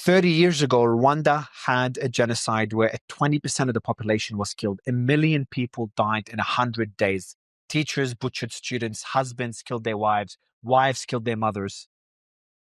30 years ago, Rwanda had a genocide where 20% of the population was killed. 1 million people died in 100 days. Teachers butchered students, husbands killed their wives, wives killed their mothers.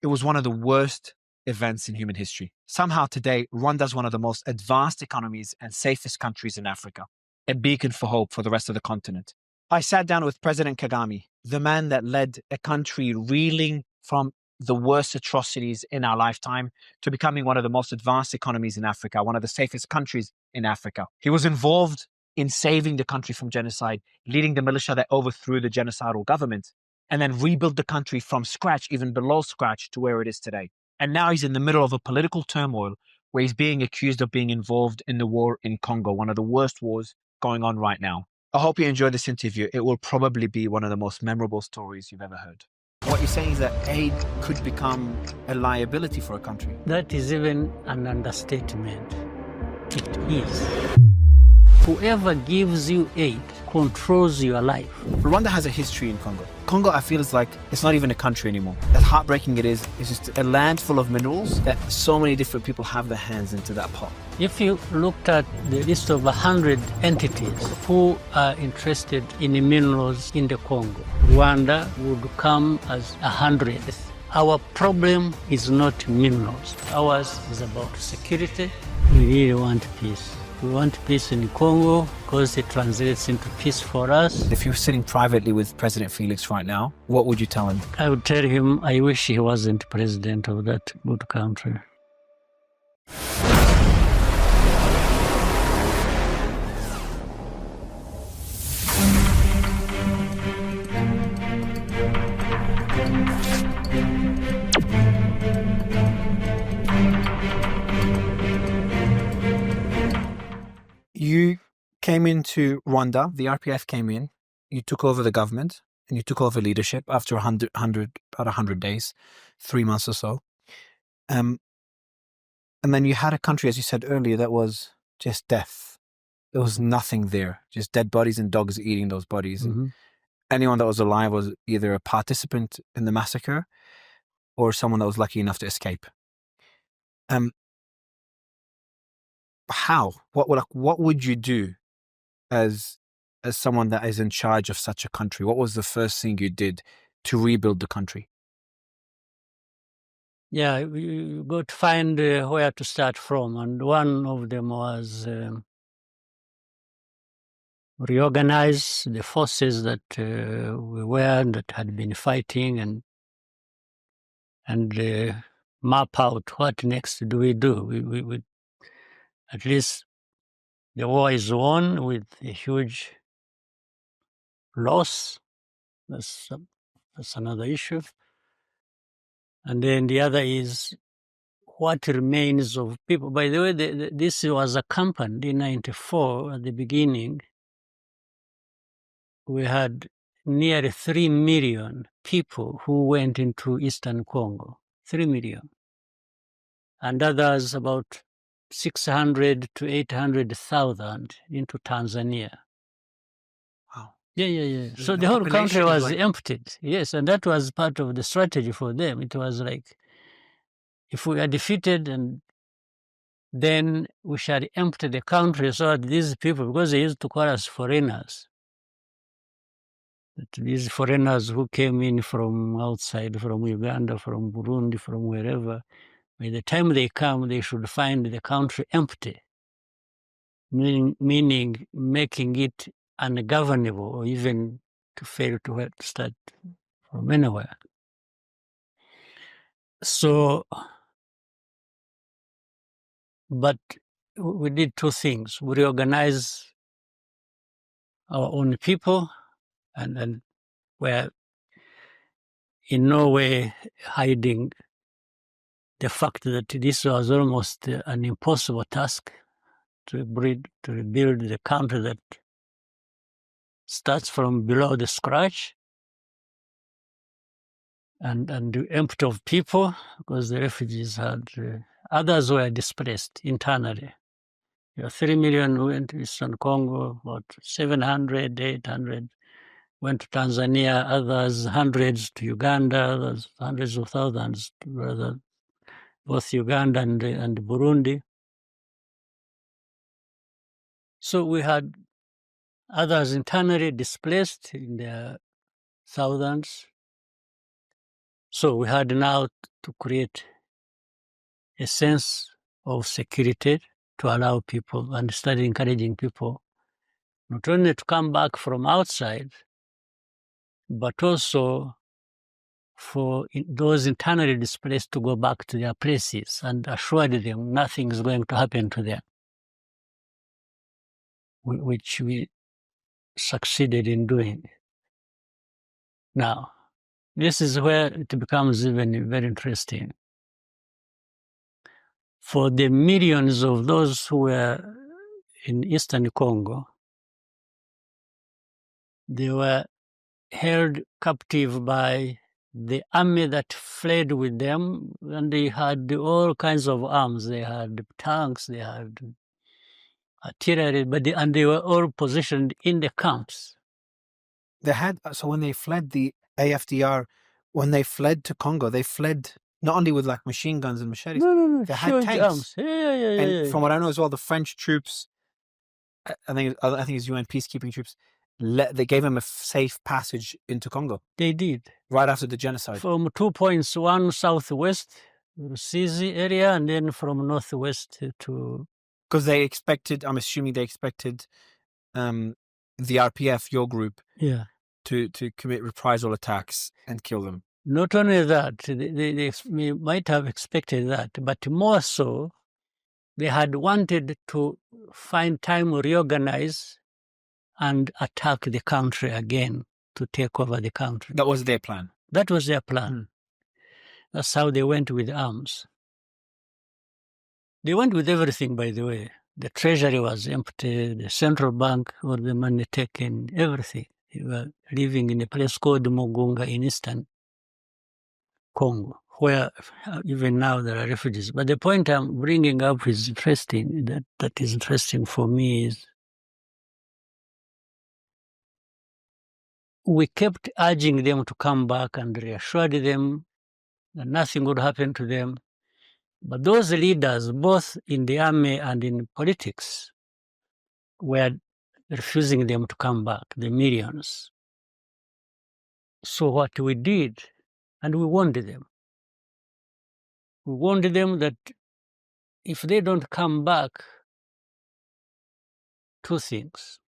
It was one of the worst events in human history. Somehow today, Rwanda is one of the most advanced economies and safest countries in Africa, a beacon for hope for the rest of the continent. I sat down with President Kagame, the man that led a country reeling from the worst atrocities in our lifetime to becoming one of the most advanced economies in Africa, one of the safest countries in Africa. He was involved in saving the country from genocide, leading the militia that overthrew the genocidal government, and then rebuilt the country from scratch, even below scratch, to where it is today. And now he's in the middle of a political turmoil where he's being accused of being involved in the war in Congo, one of the worst wars going on right now. I hope you enjoyed this interview. It will probably be one of the most memorable stories you've ever heard. What you're saying is that aid could become a liability for a country. That is even an understatement. It is. Whoever gives you aid controls your life. Rwanda has a history in Congo. Congo, I feel, is like, it's not even a country anymore. As heartbreaking it is, it's just a land full of minerals that so many different people have their hands into that pot. If you looked at the list of 100 entities who are interested in the minerals in the Congo, Rwanda would come as 100th. Our problem is not minerals. Ours is about security. We really want peace. We want peace in Congo because it translates into peace for us. If you're sitting privately with President Felix right now, what would you tell him? I would tell him I wish he wasn't president of that good country. You came into Rwanda, the RPF came in, you took over the government, and you took over leadership after about 100 days, 3 months or so. And then you had a country, as you said earlier, that was just death. There was nothing there, just dead bodies and dogs eating those bodies. Mm-hmm. And anyone that was alive was either a participant in the massacre or someone that was lucky enough to escape. How? What would you do as someone that is in charge of such a country? What was the first thing you did to rebuild the country? Yeah, we got to find where to start from, and one of them was reorganize the forces that that had been fighting, and map out what next do we do. We at least the war is won with a huge loss. That's another issue. And then the other is what remains of people. By the way, this was accompanied in 94 at the beginning. We had nearly 3 million people who went into Eastern Congo, 3 million. And others about 600 to 800,000 into Tanzania. Wow. Yeah. So the whole country was emptied. Yes, and that was part of the strategy for them. It was like, if we are defeated, and then we shall empty the country so that these people, because they used to call us foreigners, that these foreigners who came in from outside, from Uganda, from Burundi, from wherever, by the time they come, they should find the country empty, meaning making it ungovernable, or even to fail to start from anywhere. So, but we did two things. We reorganized our own people, and we're in no way hiding the fact that this was almost an impossible task to rebuild the country that starts from below the scratch and empty of people, because the refugees had, others were displaced internally. 3 million went to Eastern Congo, about 700, 800 went to Tanzania, others hundreds to Uganda, others hundreds of thousands to both Uganda and Burundi. So we had others internally displaced in their thousands. So we had now to create a sense of security to allow people and start encouraging people not only to come back from outside, but also for those internally displaced to go back to their places and assured them nothing is going to happen to them, which we succeeded in doing. Now, this is where it becomes even very interesting. For the millions of those who were in Eastern Congo, they were held captive by the army that fled with them, and they had all kinds of arms. They had tanks, they had artillery, and they were all positioned in the camps. They had, so when they fled the AFDR, when they fled to Congo, they fled not only with like machine guns and machetes, No, they had huge tanks. arms. Yeah. And from what I know as well, the French troops, I think it's UN peacekeeping troops, they gave them a safe passage into Congo. They did. Right after the genocide. From 2 points, one southwest, Rusizi area, and then from northwest to... Because they expected, I'm assuming they expected the RPF, your group, to commit reprisal attacks and kill them. Not only that, they might have expected that, but more so, they had wanted to find time to reorganize and attack the country again, to take over the country. That was their plan. That was their plan. That's how they went with arms. They went with everything, by the way. The treasury was empty, the central bank, all the money taken, everything. They were living in a place called Mugunga in Eastern Congo, where even now there are refugees. But the point I'm bringing up is interesting, that is interesting for me is we kept urging them to come back and reassured them that nothing would happen to them. But those leaders, both in the army and in politics, were refusing them to come back, the millions. So what we did, and we warned them. We warned them that if they don't come back, two things.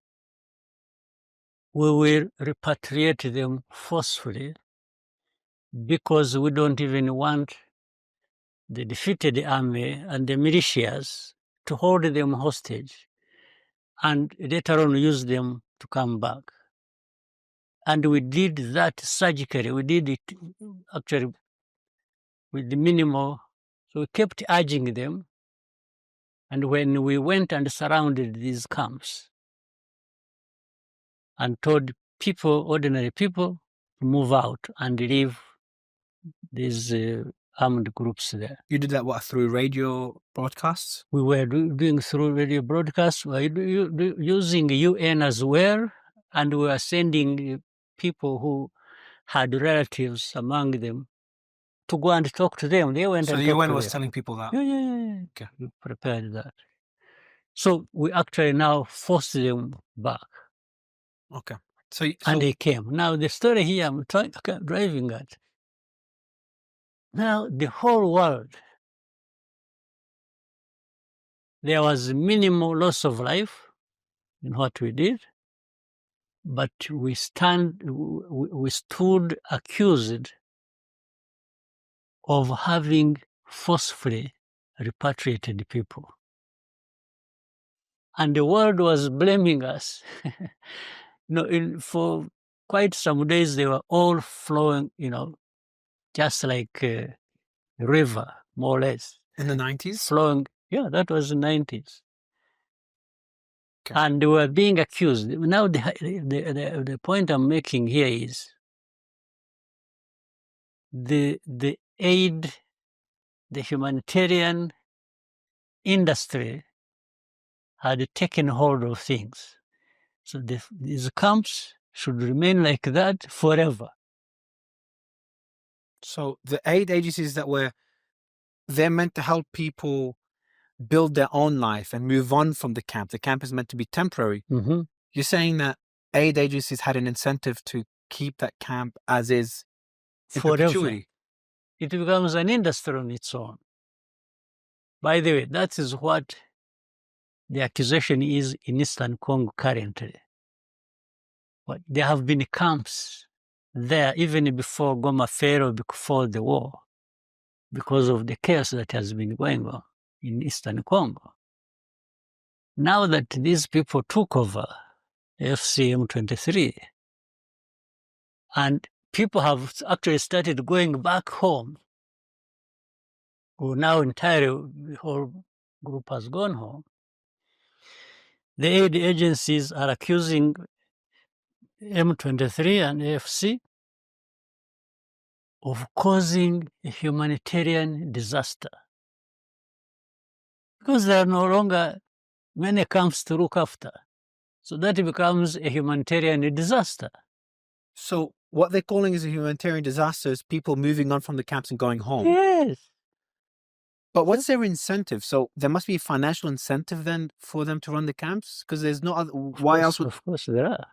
We will repatriate them forcefully because we don't even want the defeated army and the militias to hold them hostage and later on use them to come back. And we did that surgically. We did it actually with the minimal. So we kept urging them. And when we went and surrounded these camps and told people, ordinary people, to move out and leave these armed groups there. You did that, what, through radio broadcasts? We were doing through radio broadcasts. We were using UN as well, and we were sending people who had relatives among them to go and talk to them. They went so and the talked UN to was them. telling people that? Yeah. Okay. We prepared that. So we actually now forced them back. Okay. And they came. Now the story here I'm driving at. Now the whole world, there was minimal loss of life in what we did, but we stood accused of having forcefully repatriated people. And the world was blaming us. For quite some days, they were all flowing, just like a river, more or less. In the 90s? Flowing, yeah, that was the 90s. Okay. And they were being accused. Now, the point I'm making here is the aid, the humanitarian industry had taken hold of things. So these camps should remain like that forever. So the aid agencies that were they're meant to help people build their own life and move on from the camp. The camp is meant to be temporary. Mm-hmm. You're saying that aid agencies had an incentive to keep that camp as is in Forever. perpetuity. It becomes an industry on its own. By the way, that is what the accusation is in Eastern Congo currently. But there have been camps there even before Goma fell or before the war, because of the chaos that has been going on in Eastern Congo. Now that these people took over FCM 23, and people have actually started going back home, who now entirely, the whole group has gone home, the aid agencies are accusing M23 and AFC of causing a humanitarian disaster, because there are no longer many camps to look after. So that becomes a humanitarian disaster. So what they're calling is a humanitarian disaster is people moving on from the camps and going home. Yes. But what's their incentive? So there must be a financial incentive then for them to run the camps? Because there's no other... Why else would... Of course there are.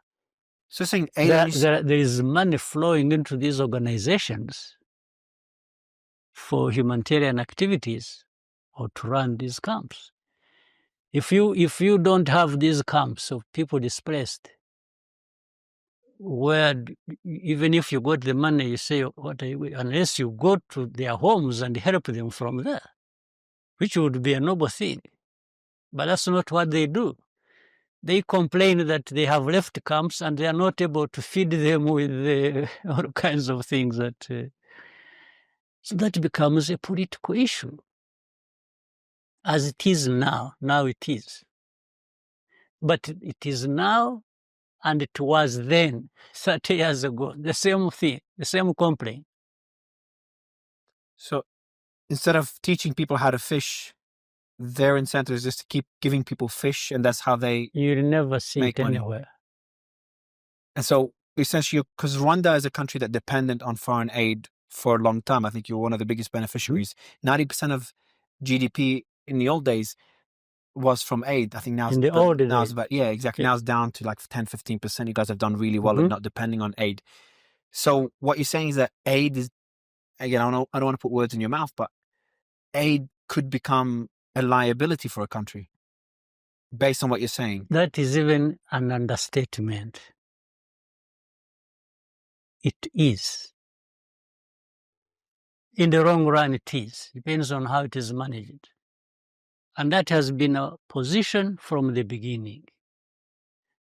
So saying aid There is money flowing into these organizations for humanitarian activities or to run these camps. If you don't have these camps of people displaced, where even if you got the money, you say, unless you go to their homes and help them from there, which would be a noble thing. But that's not what they do. They complain that they have left camps and they are not able to feed them with all kinds of things. So that becomes a political issue. As it is now it is. But it is now, and it was then, 30 years ago, the same thing, the same complaint. So instead of teaching people how to fish, their incentive is just to keep giving people fish, and that's how they... You'll never see make it money. anywhere. And so essentially, because Rwanda is a country that dependent on foreign aid for a long time. I think you're one of the biggest beneficiaries. 90% of GDP in the old days was from aid. I think now In the old now it's days. about, yeah, exactly. Yeah. Now it's down to like 10-15%. You guys have done really well at not depending on aid. So what you're saying is that aid is, again, I don't want to put words in your mouth, but aid could become a liability for a country based on what you're saying. That is even an understatement. It is. In the long run, it is. Depends on how it is managed. And that has been a position from the beginning.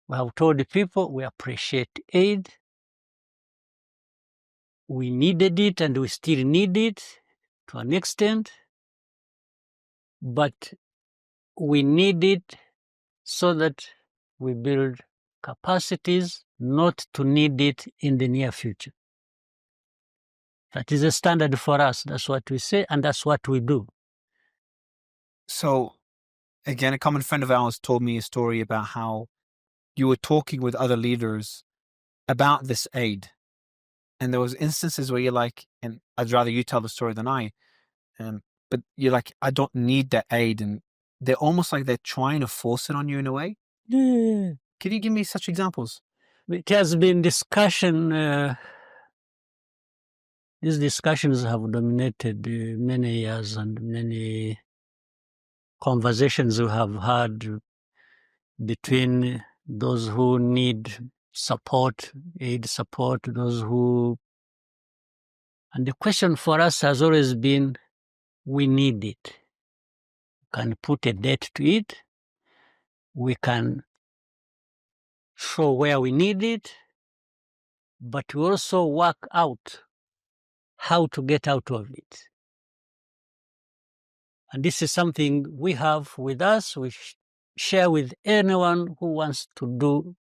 We have told the people we appreciate aid. We needed it and we still need it to an extent. But we need it so that we build capacities, not to need it in the near future. That is a standard for us. That's what we say, and that's what we do. So, again, a common friend of ours told me a story about how you were talking with other leaders about this aid. And there was instances where you're like, and I'd rather you tell the story than I, but you're like, I don't need that aid. And they're almost like they're trying to force it on you in a way. Yeah. Can you give me such examples? It has been discussion. These discussions have dominated many years, and many conversations we have had between those who need support, aid support, those who... And the question for us has always been, we need it. We can put a date to it. We can show where we need it, but we also work out how to get out of it. And this is something we have with us. We share with anyone who wants to do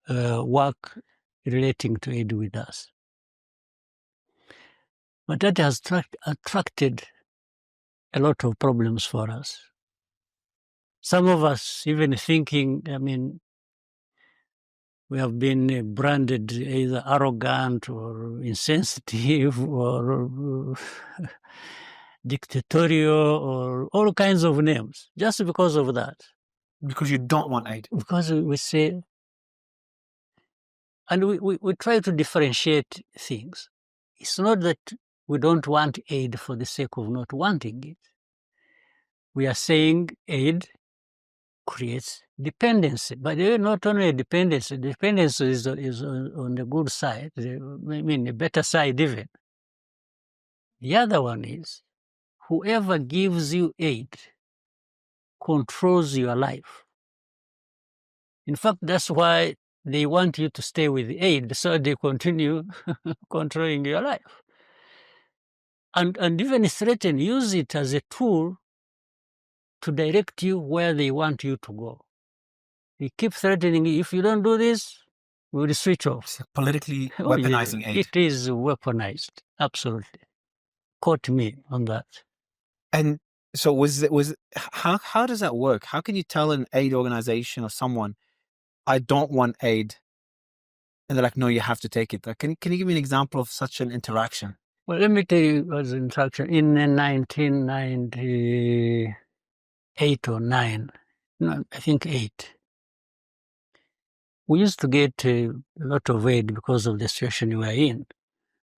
work relating to aid with us. But that has attracted a lot of problems for us. Some of us even thinking, we have been branded either arrogant or insensitive or dictatorial or all kinds of names, just because of that. Because you don't want aid. Because we say, and we try to differentiate things. It's not that we don't want aid for the sake of not wanting it. We are saying aid creates dependency. But not only dependency, dependency is on the good side, I mean, the better side even. The other one is whoever gives you aid controls your life. In fact, that's why they want you to stay with aid, so they continue controlling your life. And even threaten, use it as a tool to direct you where they want you to go. They keep threatening you, if you don't do this, we will switch off. It's politically Oh, yeah, weaponizing aid. it is weaponized, absolutely. Quote me on that. And so how does that work? How can you tell an aid organization or someone, I don't want aid, and they're like, no, you have to take it? Like, can you give me an example of such an interaction? Well, let me tell you as an interaction. In 1998 or 9, no, I think 8, we used to get a lot of aid because of the situation we were in,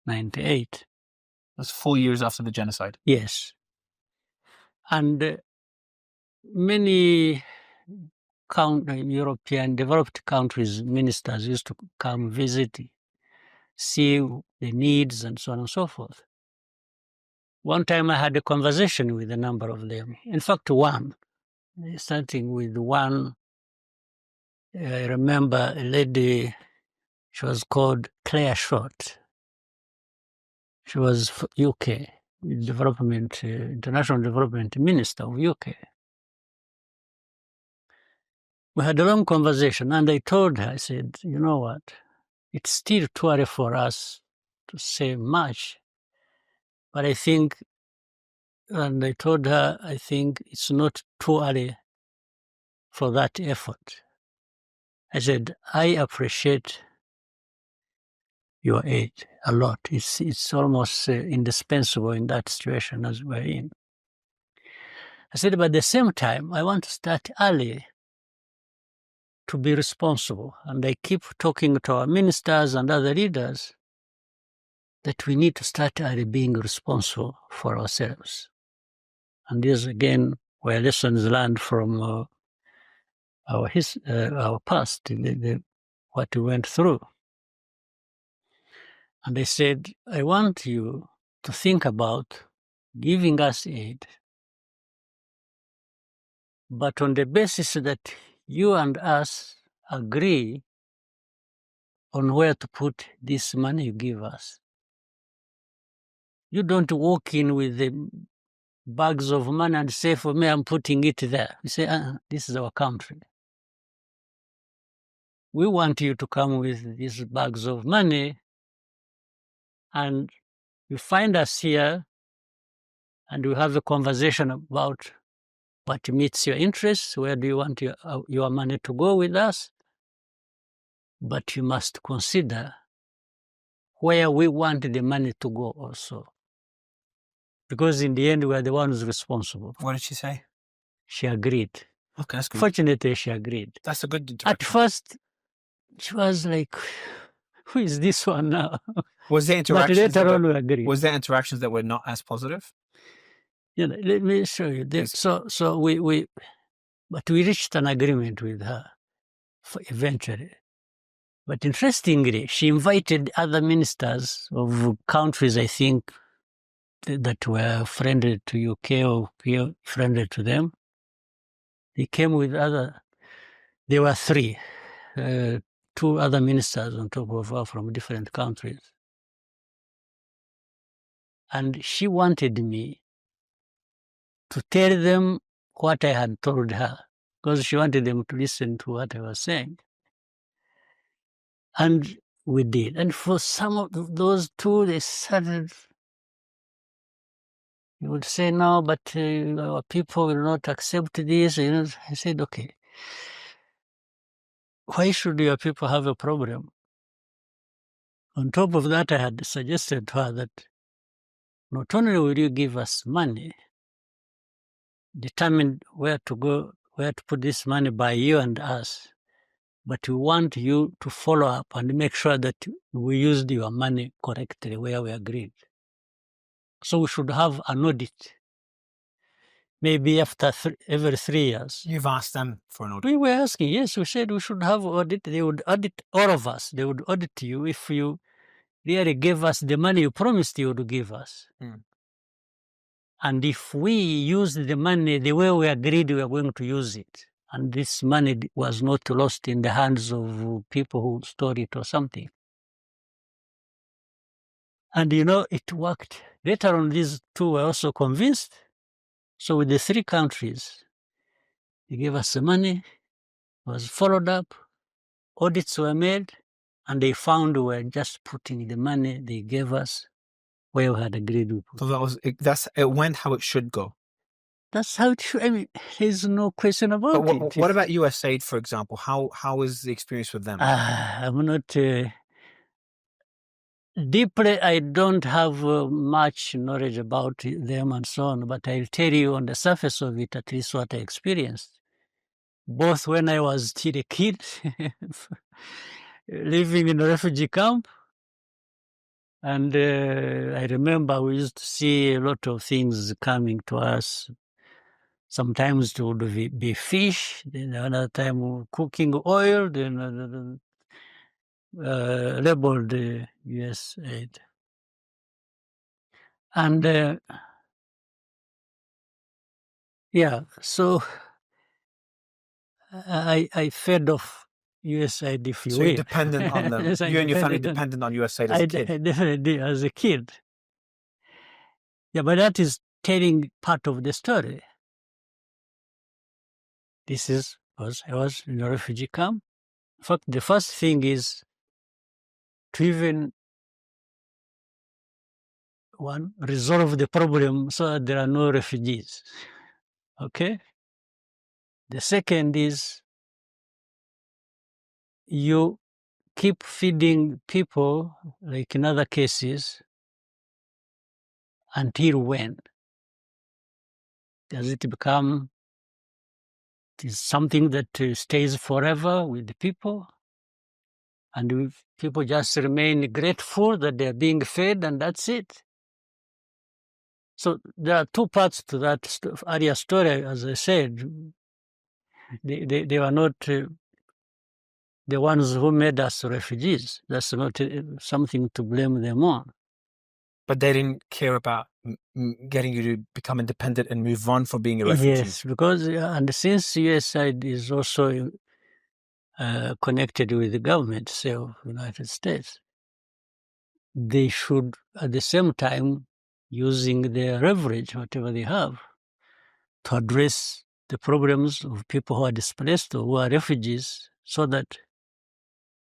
98. That's 4 years after the genocide. Yes. And many European developed countries, ministers used to come visit, see the needs and so on and so forth. One time I had a conversation with a number of them. In fact, one, starting with one, I remember a lady, she was called Claire Short. She was UK, International Development Minister of UK. We had a long conversation, and I told her, I said, you know what, it's still too early for us to say much, but I think, and I told her, I think it's not too early for that effort. I said, I appreciate your aid a lot. It's almost indispensable in that situation as we're in. I said, but at the same time, I want to start early to be responsible. And I keep talking to our ministers and other leaders that we need to start early being responsible for ourselves. And these, again, were lessons learned from our past, what we went through. And I said, I want you to think about giving us aid, but on the basis that you and us agree on where to put this money you give us. You don't walk in with the bags of money and say, for me, I'm putting it there. You say, this is our country. We want you to come with these bags of money, and you find us here, and we have a conversation about what meets your interests, where do you want your money to go with us, but you must consider where we want the money to go also. Because in the end, we are the ones responsible. What did she say? She agreed. Okay, that's good. Fortunately, she agreed. That's a good interaction. At first, she was like, who is this one now? Was there interactions? But later on, we agreed. Was there interactions that were not as positive? Yeah, let me show you. So we reached an agreement with her eventually. But interestingly, she invited other ministers of countries, I think, that were friendly to UK or friendly to them. They came with there were 3, 2 other ministers on top of her from different countries. And she wanted me to tell them what I had told her, because she wanted them to listen to what I was saying. And we did. And for some of those 2, they started, you would say, no, but our people will not accept this. I said, okay, why should your people have a problem? On top of that, I had suggested to her that not only will you give us money, determine where to go, where to put this money by you and us, but we want you to follow up and make sure that we used your money correctly where we agreed. So we should have an audit, maybe after every 3 years. You've asked them for an audit? We were asking, yes, we said we should have audit. They would audit all of us. They would audit you if you really gave us the money you promised you would give us. Mm. And if we use the money the way we agreed we were going to use it, and this money was not lost in the hands of people who stole it or something. And it worked. Later on, these two were also convinced. So with the 3 countries, they gave us the money, was followed up, audits were made, and they found we were just putting the money they gave us where we had agreed with. So it went how it should go. That's how it should. I mean, there's no question about it. What about USAID, for example? How is the experience with them? I'm not deeply. I don't have much knowledge about them and so on, but I'll tell you on the surface of it, at least what I experienced. Both when I was still a kid, living in a refugee camp, and I remember we used to see a lot of things coming to us. Sometimes it would be fish, then another time cooking oil, then labeled USAID. And yeah, so I fed off USAID, if you will. So you're dependent on them. Yes, you and your family dependent on USAID as a kid. I definitely did as a kid. Yeah, but that is telling part of the story. I was in a refugee camp. In fact, the first thing is to even resolve the problem so that there are no refugees. Okay? The second is you keep feeding people, like in other cases, until when? Does it become something that stays forever with the people? And if people just remain grateful that they're being fed and that's it? So there are 2 parts to that area story, as I said. They were not the ones who made us refugees. That's not something to blame them on. But they didn't care about getting you to become independent and move on from being a refugee. Yes, because and since USAID is also connected with the government, say, of the United States, they should, at the same time, using their leverage, whatever they have, to address the problems of people who are displaced or who are refugees, so that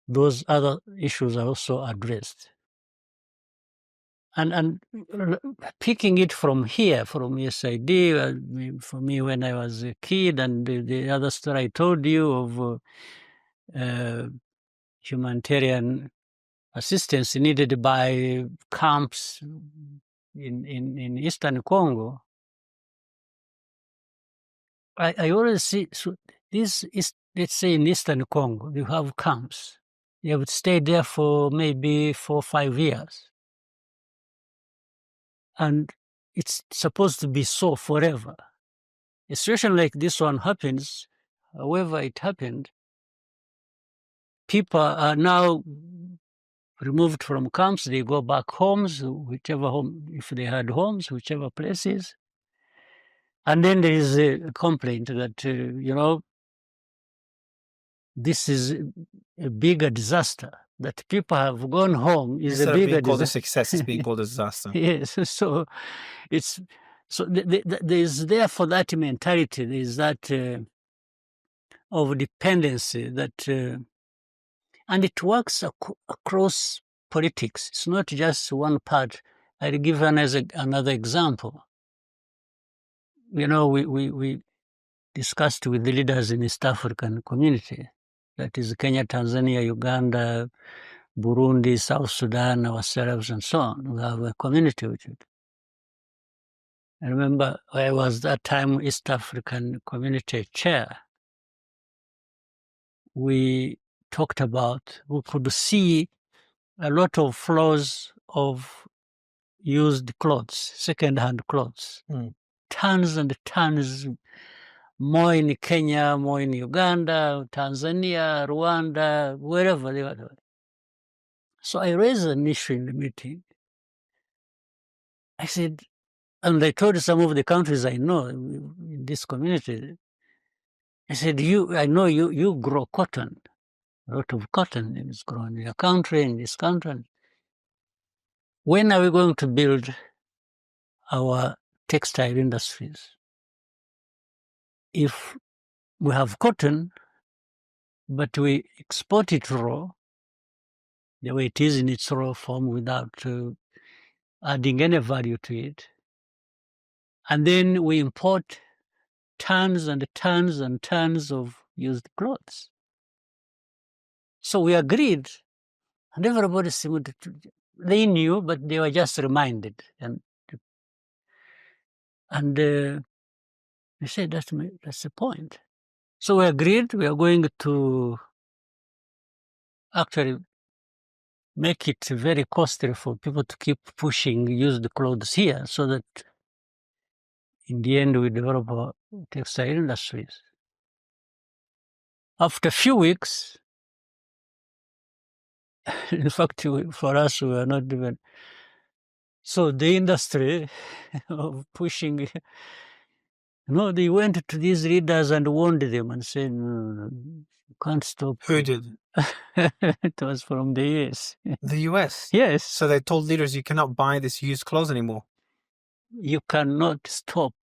those other issues are also addressed. And picking it from here, from USAID, for me when I was a kid, and the other story I told you of humanitarian assistance needed by camps in Eastern Congo, I always see, so this is, let's say in Eastern Congo, you have camps. You would stay there for maybe 4 or 5 years. And it's supposed to be so forever. A situation like this one happens, however it happened, people are now removed from camps, they go back homes, whichever home, if they had homes, whichever places. And then there is a complaint that, this is a bigger disaster. That people have gone home is Instead a bigger of being called disaster. a success, it's being called a disaster. Yes, so there's therefore that mentality, there's that of dependency that, and it works across politics. It's not just one part. I'll give another example. We discussed with the leaders in the East African community, that is Kenya, Tanzania, Uganda, Burundi, South Sudan, ourselves, and so on. We have a community with it. I remember I was that time East African Community Chair. We talked about, we could see a lot of flows of used clothes, second-hand clothes, tons and tons, more in Kenya, more in Uganda, Tanzania, Rwanda, wherever they were. So I raised an issue in the meeting. I said, and I told some of the countries I know in this community, I said, I know you grow cotton. A lot of cotton is grown in your country, in this country. When are we going to build our textile industries? If we have cotton, but we export it raw, the way it is in its raw form without adding any value to it, and then we import tons and tons and tons of used clothes. So we agreed, and everybody seemed to, they knew, but they were just reminded. And they said, that's the point. So we agreed we are going to actually make it very costly for people to keep pushing used clothes here so that in the end we develop our textile industries. After a few weeks, in fact, for us, we were not even. So the industry of pushing, they went to these leaders and warned them and said, no, you can't stop. Who did? It was from the US. The US? Yes. So they told leaders, you cannot buy this used clothes anymore. You cannot stop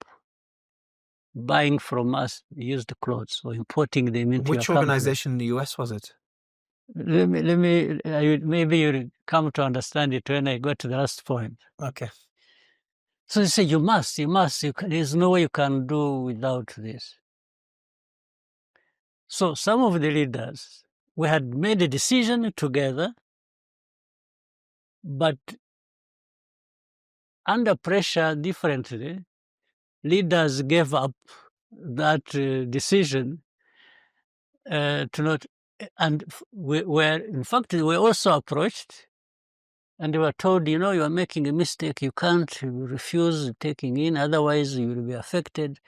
buying from us used clothes or importing them into Which your organization in the US was it? Maybe you'll come to understand it when I go to the last point. Okay. So they say, you must, there's no way you can do without this. So some of the leaders, we had made a decision together, but under pressure differently, leaders gave up that decision to not, and we were, in fact, we were also approached and they were told, you are making a mistake, you can't refuse taking in, otherwise you will be affected.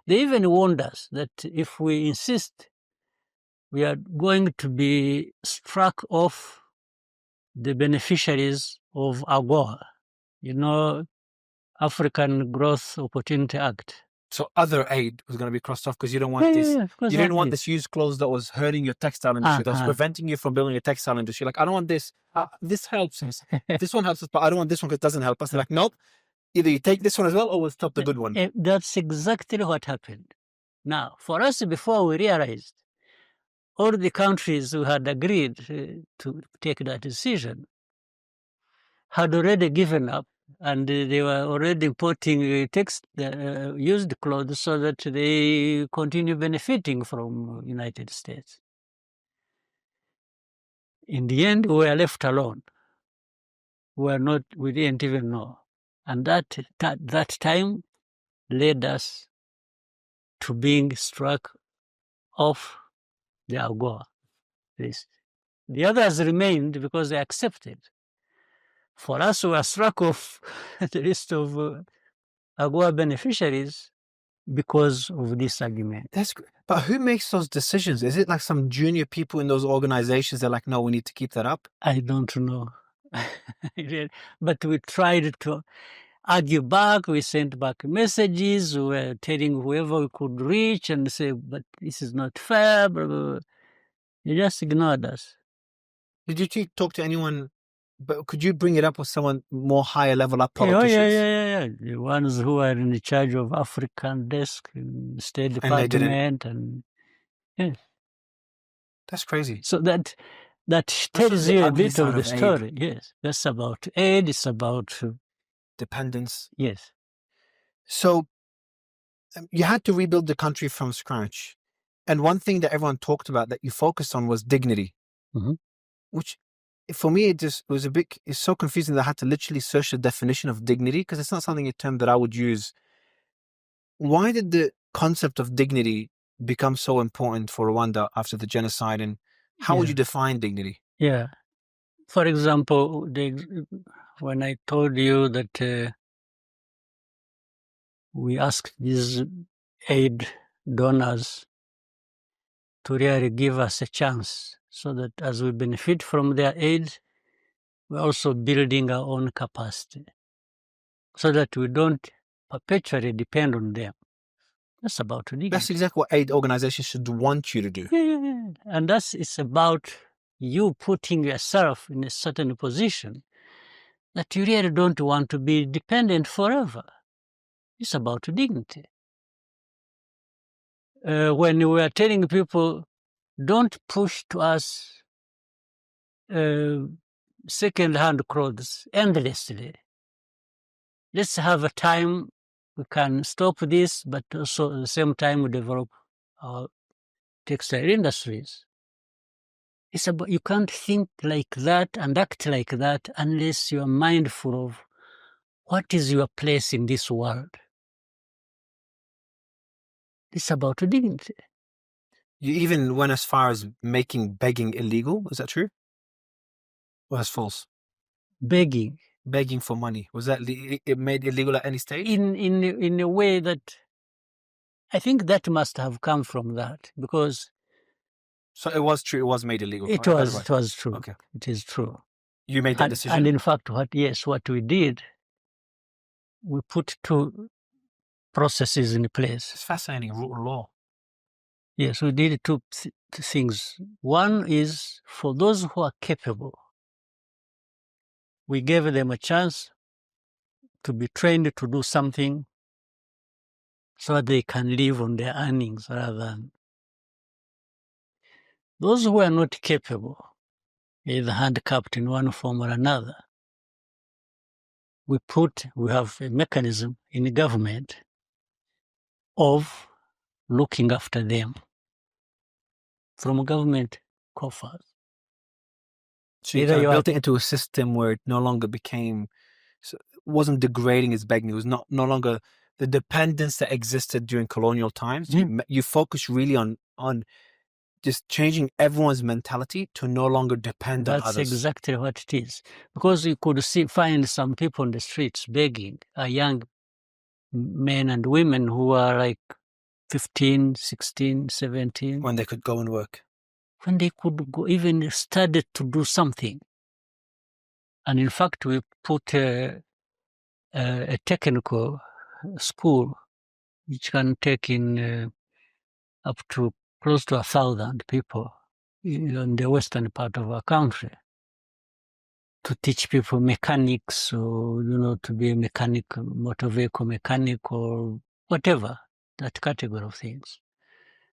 They even warned us that if we insist, we are going to be struck off the beneficiaries of AGOA, African Growth Opportunity Act. So other aid was going to be crossed off because you don't want this. You didn't want this used clothes that was hurting your textile industry, that was preventing you from building a textile industry. Like, I don't want this. This helps us. This one helps us, but I don't want this one because it doesn't help us. They're like, nope. Either you take this one as well or we'll stop the good one. That's exactly what happened. Now, for us, before we realized, all the countries who had agreed to take that decision had already given up, and they were already importing used clothes so that they continue benefiting from United States. In the end, we were left alone. We didn't even know. And that time led us to being struck off the AGOA list. The others remained because they accepted. For us, we were struck off the list of AGOA beneficiaries because of this argument. But who makes those decisions? Is it like some junior people in those organizations that are like, no, we need to keep that up? I don't know. But we tried to argue back. We sent back messages. We were telling whoever we could reach and say, but this is not fair. Blah, blah, blah. They just ignored us. Did you talk to anyone? But could you bring it up with someone more higher level up, politicians? Yeah. The ones who are in charge of African desk in State Department and yes. That's crazy. So that tells you a bit of the story. Yes, that's about aid. It's about dependence. Yes. So you had to rebuild the country from scratch, and one thing that everyone talked about that you focused on was dignity, which for me it's so confusing that I had to literally search the definition of dignity because it's not something a term that I would use Why did the concept of dignity become so important for Rwanda after the genocide, and how would you define dignity? Yeah. For example, when I told you that we asked these aid donors to really give us a chance so that as we benefit from their aid, we're also building our own capacity so that we don't perpetually depend on them. That's about dignity. That's exactly what aid organizations should want you to do. Yeah. And it's about you putting yourself in a certain position that you really don't want to be dependent forever. It's about dignity. When we are telling people, don't push to us second-hand clothes endlessly. Let's have a time we can stop this, but also at the same time we develop our textile industries. It's about, you can't think like that and act like that unless you are mindful of what is your place in this world. It's about dignity. You even went as far as making begging illegal. Is that true? Or that's false? Begging for money, was that it made illegal at any stage? in a way that I think that must have come from that, because So it was true. It was made illegal. it was true. Okay. It is true. You made that decision. And in fact, what we did, we put two processes in place. It's fascinating. Rule of law. Yes, we did two things. One is for those who are capable, we gave them a chance to be trained to do something so that they can live on their earnings rather than those who are not capable, either handicapped in one form or another. We have a mechanism in the government of looking after them from government coffers. So you kind of built it into a system where it no longer wasn't degrading as begging. It was no longer the dependence that existed during colonial times. You focus really on just changing everyone's mentality to no longer depend on others. That's exactly what it is. Because you could find some people on the streets begging, young men and women who are like 15, 16, 17. When they could go and work. When they could go, even started to do something. And in fact, we put a technical school which can take in up to close to 1,000 people in the western part of our country to teach people mechanics, or to be a mechanic, motor vehicle mechanic, or whatever, that category of things.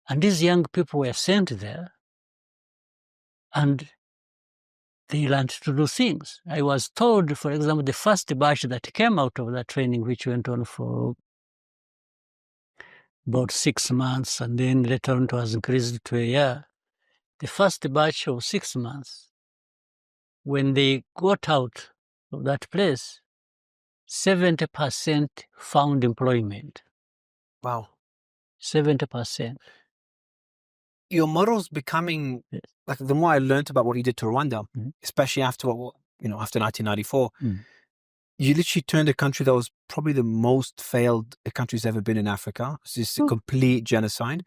And these young people were sent there, and they learned to do things. I was told, for example, the first batch that came out of that training, which went on for about 6 months, and then later on it was increased to a year. The first batch of 6 months, when they got out of that place, 70% found employment. Wow. 70%. Your model's becoming, Yes. like, the more I learned about what you did to Rwanda, especially after after 1994, you literally turned a country that was probably the most failed a country's ever been in Africa. It's just a complete genocide,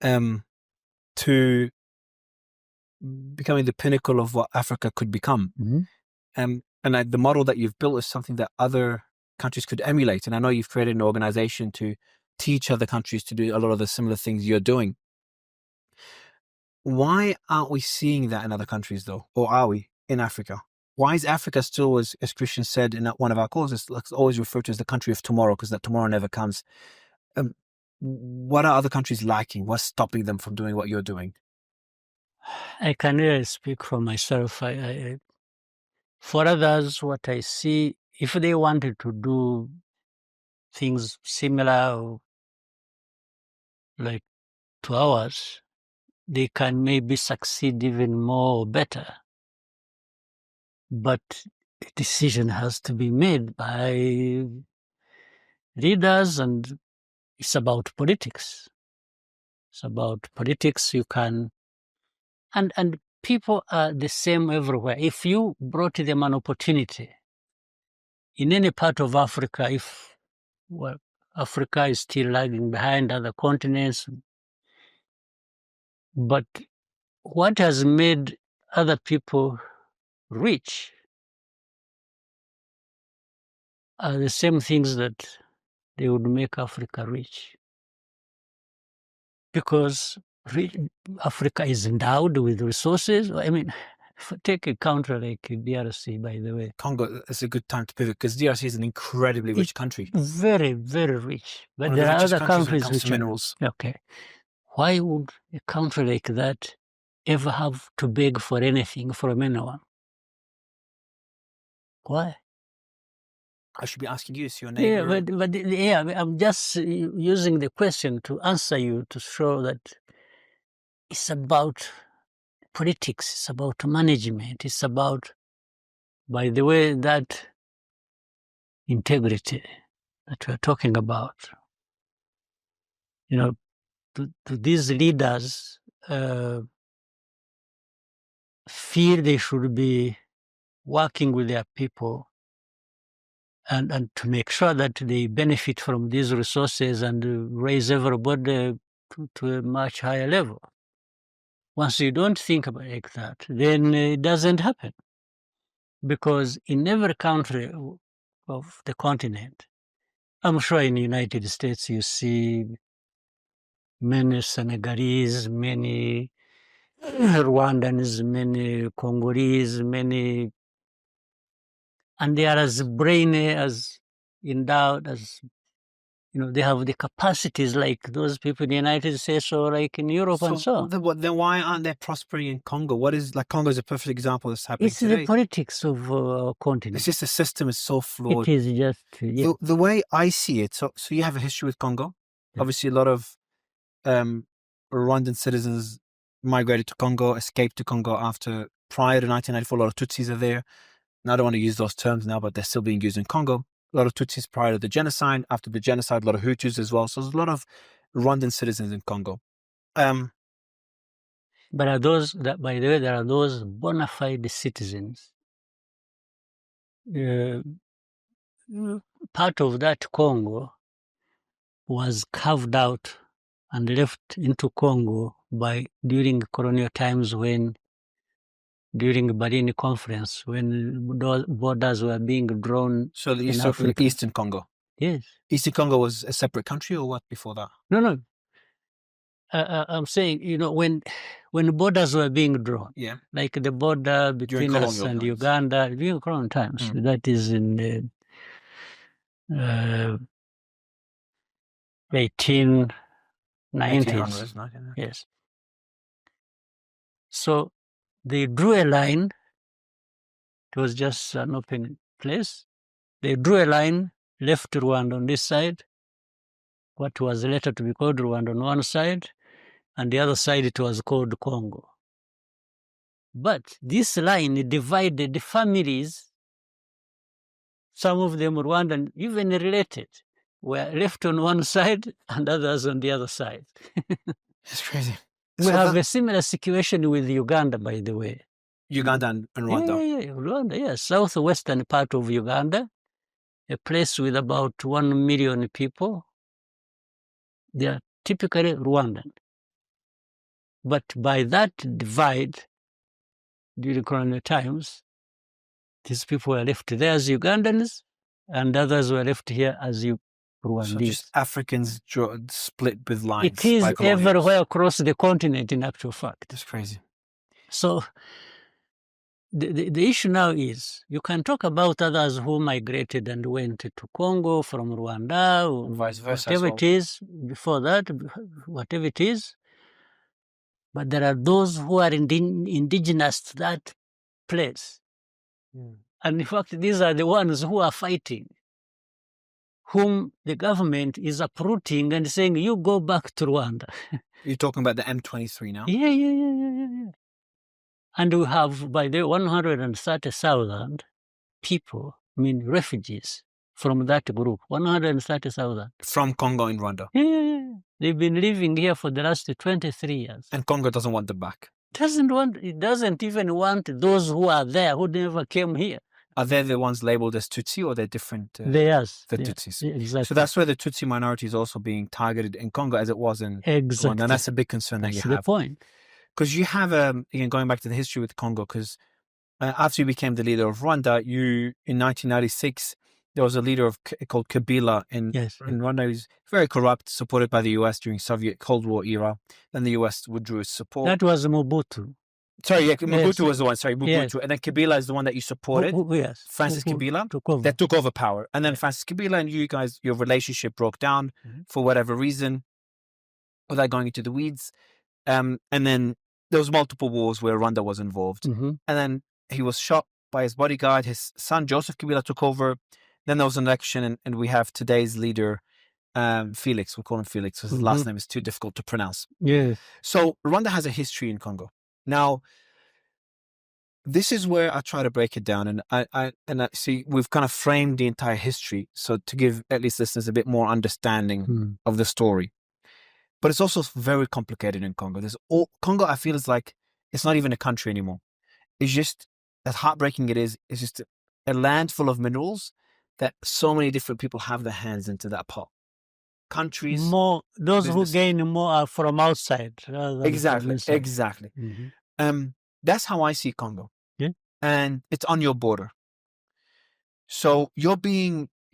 to becoming the pinnacle of what Africa could become. And the model that you've built is something that other countries could emulate. And I know you've created an organization to teach other countries to do a lot of the similar things you're doing. Why aren't we seeing that in other countries, though? Or are we in Africa? Why is Africa still, as Christian said in one of our calls, it's always referred to as the country of tomorrow, because that tomorrow never comes? What are other countries lacking? What's stopping them from doing what you're doing? I can really speak for myself. For others, what I see, if they wanted to do things similar or like to ours, they can maybe succeed even more or better. But a decision has to be made by leaders and It's about politics. It's about politics. You can, and people are the same everywhere. If you brought them an opportunity in any part of Africa, if Africa is still lagging behind other continents, but what has made other people rich are the same things that they would make Africa rich. Because Africa is endowed with resources. I mean, take a country like DRC, by the way. Congo is a good time to pivot because DRC is an incredibly rich country. Very, very rich. But One of there the are richest other countries when it countries comes which to minerals. Okay. Why would a country like that ever have to beg for anything from anyone? Why? I should be asking you, so your neighbor. Yeah, I'm just using the question to answer you to show that it's about politics, it's about management, it's about, by the way, that integrity that we're talking about. You know, to these leaders feel they should be working with their people and to make sure that they benefit from these resources and raise everybody to a much higher level. Once you don't think about it like that, then it doesn't happen. Because in every country of the continent, I'm sure in the United States you see many Senegalese, many Rwandans, many Congolese, many, and they are as brainy, as endowed, as, they have the capacities like those people in the United States or like in Europe and so on. Then why aren't they prospering in Congo? Congo is a perfect example of this happening It's today. the politics of our continent. It's just the system is so flawed. It is just, yeah. The way I see it, so you have a history with Congo. Yeah. Obviously, a lot of Rwandan citizens migrated to Congo, escaped to Congo prior to 1994. A lot of Tutsis are there. Now, I don't want to use those terms now, but they're still being used in Congo. A lot of Tutsis prior to the genocide. After the genocide, a lot of Hutus as well. So there's a lot of Rwandan citizens in Congo. But are those that, by the way, there are those bona fide citizens. Part of that Congo was carved out and left into Congo during colonial times, during the Berlin Conference, when borders were being drawn. So Eastern Congo? Yes. Eastern Congo was a separate country or what before that? No. I'm saying, when borders were being drawn, yeah, like the border between us and Uganda during colonial times, that is in the 1890s. Yes. So they drew a line. It was just an open place. They drew a line, left Rwanda on this side, what was later to be called Rwanda on one side, and the other side it was called Congo. But this line divided the families. Some of them Rwandan, even related, were left on one side and others on the other side. It's crazy. We have a similar situation with Uganda, by the way. Uganda and Rwanda. Yeah, Rwanda, yes. Southwestern part of Uganda, a place with about 1 million people. They are typically Rwandan. But by that divide, during colonial times, these people were left there as Ugandans, and others were left here as Rwandese. So just Africans split with lines. It is everywhere across the continent, in actual fact. That's crazy. So the issue now is, you can talk about others who migrated and went to Congo from Rwanda, or vice versa, whatever it is, before that, whatever it is. But there are those who are indigenous to that place. And in fact, these are the ones who are fighting, whom the government is uprooting and saying, you go back to Rwanda. You're talking about the M23 now? Yeah. And we have, by the 130,000 people, refugees, from that group, 130,000. From Congo in Rwanda. Yeah. They've been living here for the last 23 years. And Congo doesn't want them back. It doesn't even want those who are there who never came here. Are they the ones labeled as Tutsi, or they're different? Yes. The Tutsis. Exactly. So that's where the Tutsi minority is also being targeted in Congo, as it was in Rwanda. And that's a big concern that you have. That's the point. Because you have, again, going back to the history with Congo, because after you became the leader of Rwanda, in 1996, there was a leader called Kabila in Rwanda. He was very corrupt, supported by the US during Soviet Cold War era. Then the US withdrew its support. That was Mobutu. Sorry, Mobutu was the one. Sorry, Mobutu. Yes. And then Kabila is the one that you supported. Yes. Francis Kabila. That took over power. And then Francis Kabila and you guys, your relationship broke down for whatever reason, without going into the weeds. And then there was multiple wars where Rwanda was involved. And then he was shot by his bodyguard. His son, Joseph Kabila, took over. Then there was an election, and we have today's leader, Felix. We'll call him Felix because his last name is too difficult to pronounce. Yes. So Rwanda has a history in Congo. Now, this is where I try to break it down, and I see we've kind of framed the entire history, so to give at least listeners a bit more understanding of the story. But it's also very complicated in Congo. Congo, I feel, is like it's not even a country anymore. It's just, as heartbreaking it is, it's just a land full of minerals that so many different people have their hands into that pot. Countries, those who gain more are from outside. Exactly. That's how I see Congo. Yeah. And it's on your border. So you're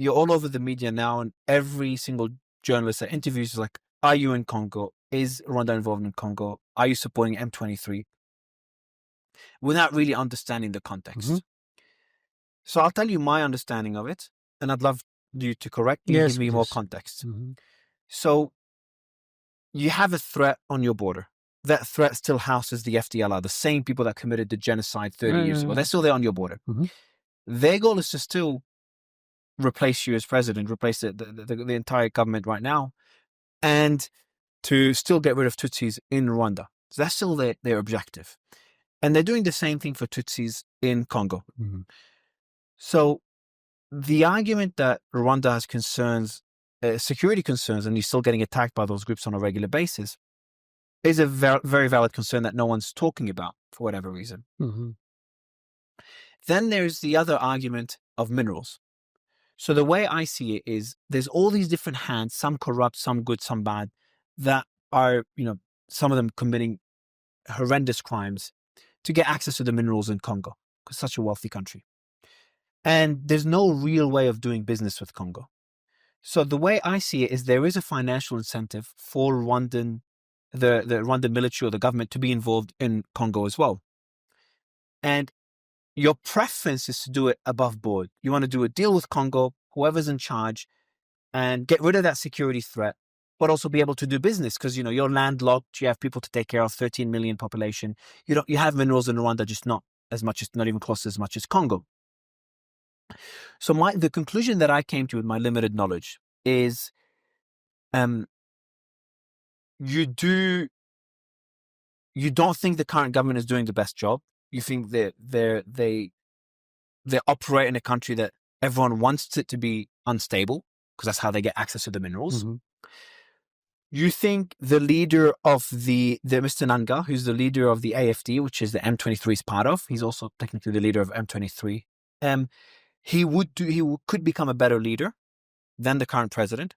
all over the media now, and every single journalist that interviews is like, are you in Congo? Is Rwanda involved in Congo? Are you supporting M23? Without really understanding the context. So I'll tell you my understanding of it, and I'd love you to correct me and give me more context. So you have a threat on your border. That threat still houses the FDLR, the same people that committed the genocide 30 years ago. They're still there on your border. Their goal is to still replace you as president, replace the entire government right now, and to still get rid of Tutsis in Rwanda. So that's still their objective. And they're doing the same thing for Tutsis in Congo. So the argument that Rwanda has concerns, security concerns, and you're still getting attacked by those groups on a regular basis, is a very valid concern that no one's talking about for whatever reason. Then there's the other argument of minerals. So the way I see it is there's all these different hands, some corrupt, some good, some bad, that are, some of them committing horrendous crimes to get access to the minerals in Congo, because it's such a wealthy country. And there's no real way of doing business with Congo. So the way I see it is there is a financial incentive for the Rwandan military or the government to be involved in Congo as well. And your preference is to do it above board. You want to do a deal with Congo, whoever's in charge, and get rid of that security threat, but also be able to do business because, you're landlocked. You have people to take care of, 13 million population. You have minerals in Rwanda, just not even close as much as Congo. So the conclusion that I came to with my limited knowledge is, you don't think the current government is doing the best job. You think that they operate in a country that everyone wants it to be unstable because that's how they get access to the minerals. You think the leader of the Mr. Nanga, who's the leader of the AFD, which is the M23 is part of, he's also technically the leader of M23. He could become a better leader than the current president.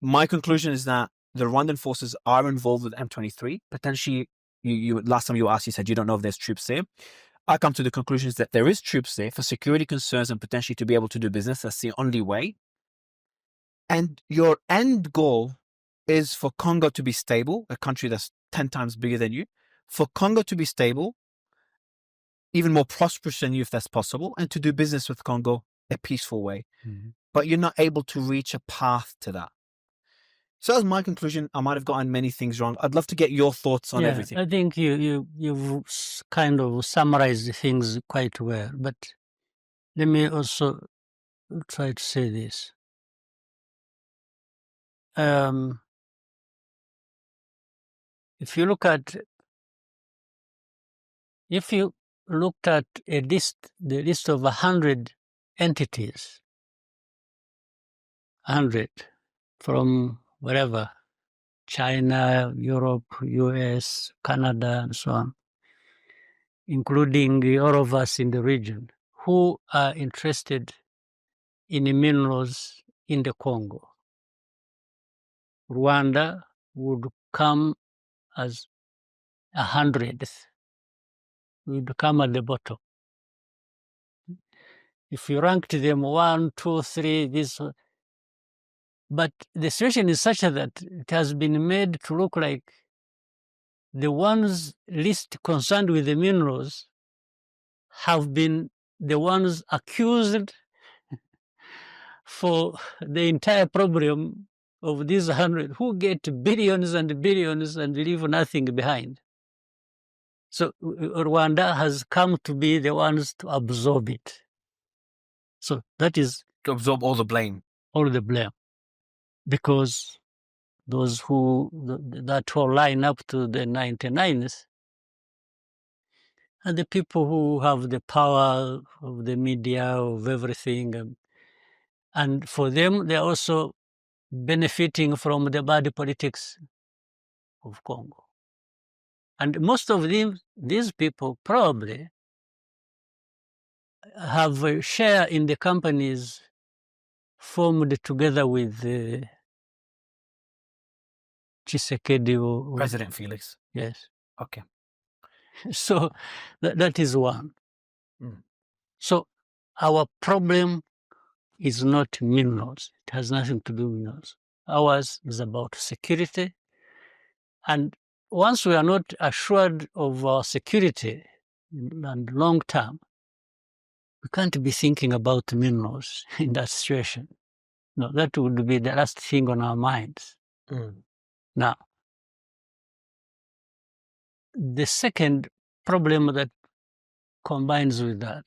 My conclusion is that the Rwandan forces are involved with M23. Potentially, you last time you asked, you said you don't know if there's troops there. I come to the conclusion that there is troops there for security concerns and potentially to be able to do business. That's the only way. And your end goal is for Congo to be stable, a country that's 10 times bigger than you, for Congo to be stable, even more prosperous than you if that's possible, and to do business with Congo a peaceful way. But you're not able to reach a path to that. So that's my conclusion. I might have gotten many things wrong. I'd love to get your thoughts on everything. I think you've kind of summarized things quite well. But let me also try to say this. If you looked at the list of 100 entities 100 from wherever, China, Europe, US, Canada, and so on, including all of us in the region who are interested in minerals in the Congo. Rwanda would come as 100th, would come at the bottom. If you ranked them 1, 2, 3, this, but the situation is such that it has been made to look like the ones least concerned with the minerals have been the ones accused for the entire problem of these 100 who get billions and billions and leave nothing behind. So Rwanda has come to be the ones to absorb it. So that is to absorb all the blame. All the blame. Because those who, that whole line up to the 99s, and the people who have the power of the media, of everything. And for them, they're also benefiting from the bad politics of Congo. And most of these people probably have a share in the companies formed together with Tshisekedi. President Felix. Yes. Okay. So that is one. Mm. So our problem is not minerals. It has nothing to do with minerals. Ours is about security. And once we are not assured of our security and long term, we can't be thinking about minerals in that situation. No, that would be the last thing on our minds. Mm. Now, the second problem that combines with that,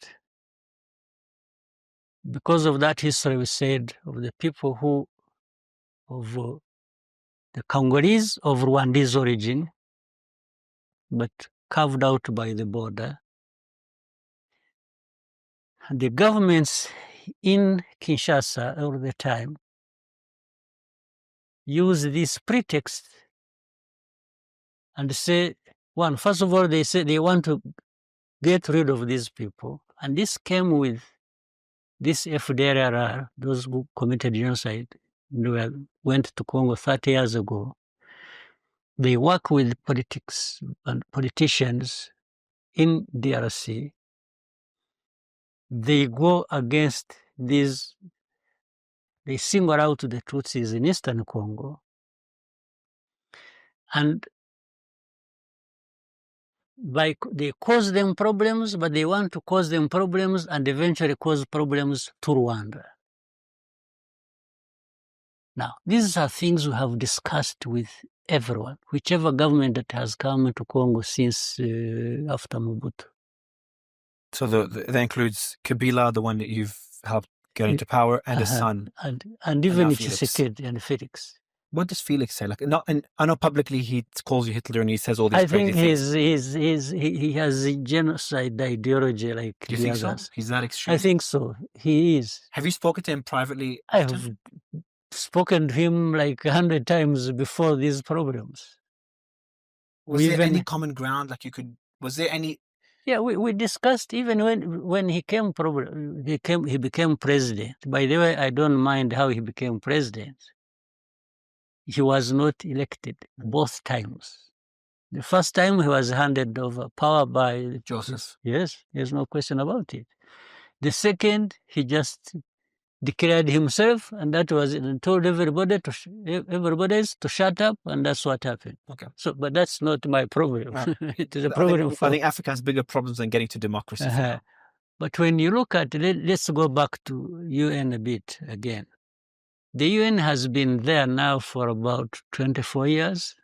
because of that history we said of the people who, of the Congolese of Rwandese origin, but carved out by the border, the governments in Kinshasa all the time use this pretext and say, one, first of all, they say they want to get rid of these people. And this came with this FDLR, those who committed genocide, went to Congo 30 years ago. They work with politics and politicians in DRC. They go against these, they single out the Tutsis in Eastern Congo. And they cause them problems, but they want to cause them problems and eventually cause problems to Rwanda. Now, these are things we have discussed with everyone, whichever government that has come to Congo since after Mobutu. So that includes Kabila, the one that you've helped get into power, and his son. And even Tshisekedi and Felix. What does Felix say? Like, I know publicly he calls you Hitler and he says all these crazy things. I think he has a genocide ideology like Do you think so? He's that extreme? I think so. He is. Have you spoken to him privately? I have spoken to him like 100 times before these problems. Was there any common ground? Like was there any? Yeah, we discussed even when he became president. By the way, I don't mind how he became president. He was not elected both times. The first time he was handed over power by Joseph. Yes, there's no question about it. The second, he just declared himself, and that was it, and told everybody to shut up, and that's what happened. Okay. So, but that's not my problem. It is a problem I think Africa has bigger problems than getting to democracy. But when you look at it, let's go back to UN a bit again. The UN has been there now for about 24 years,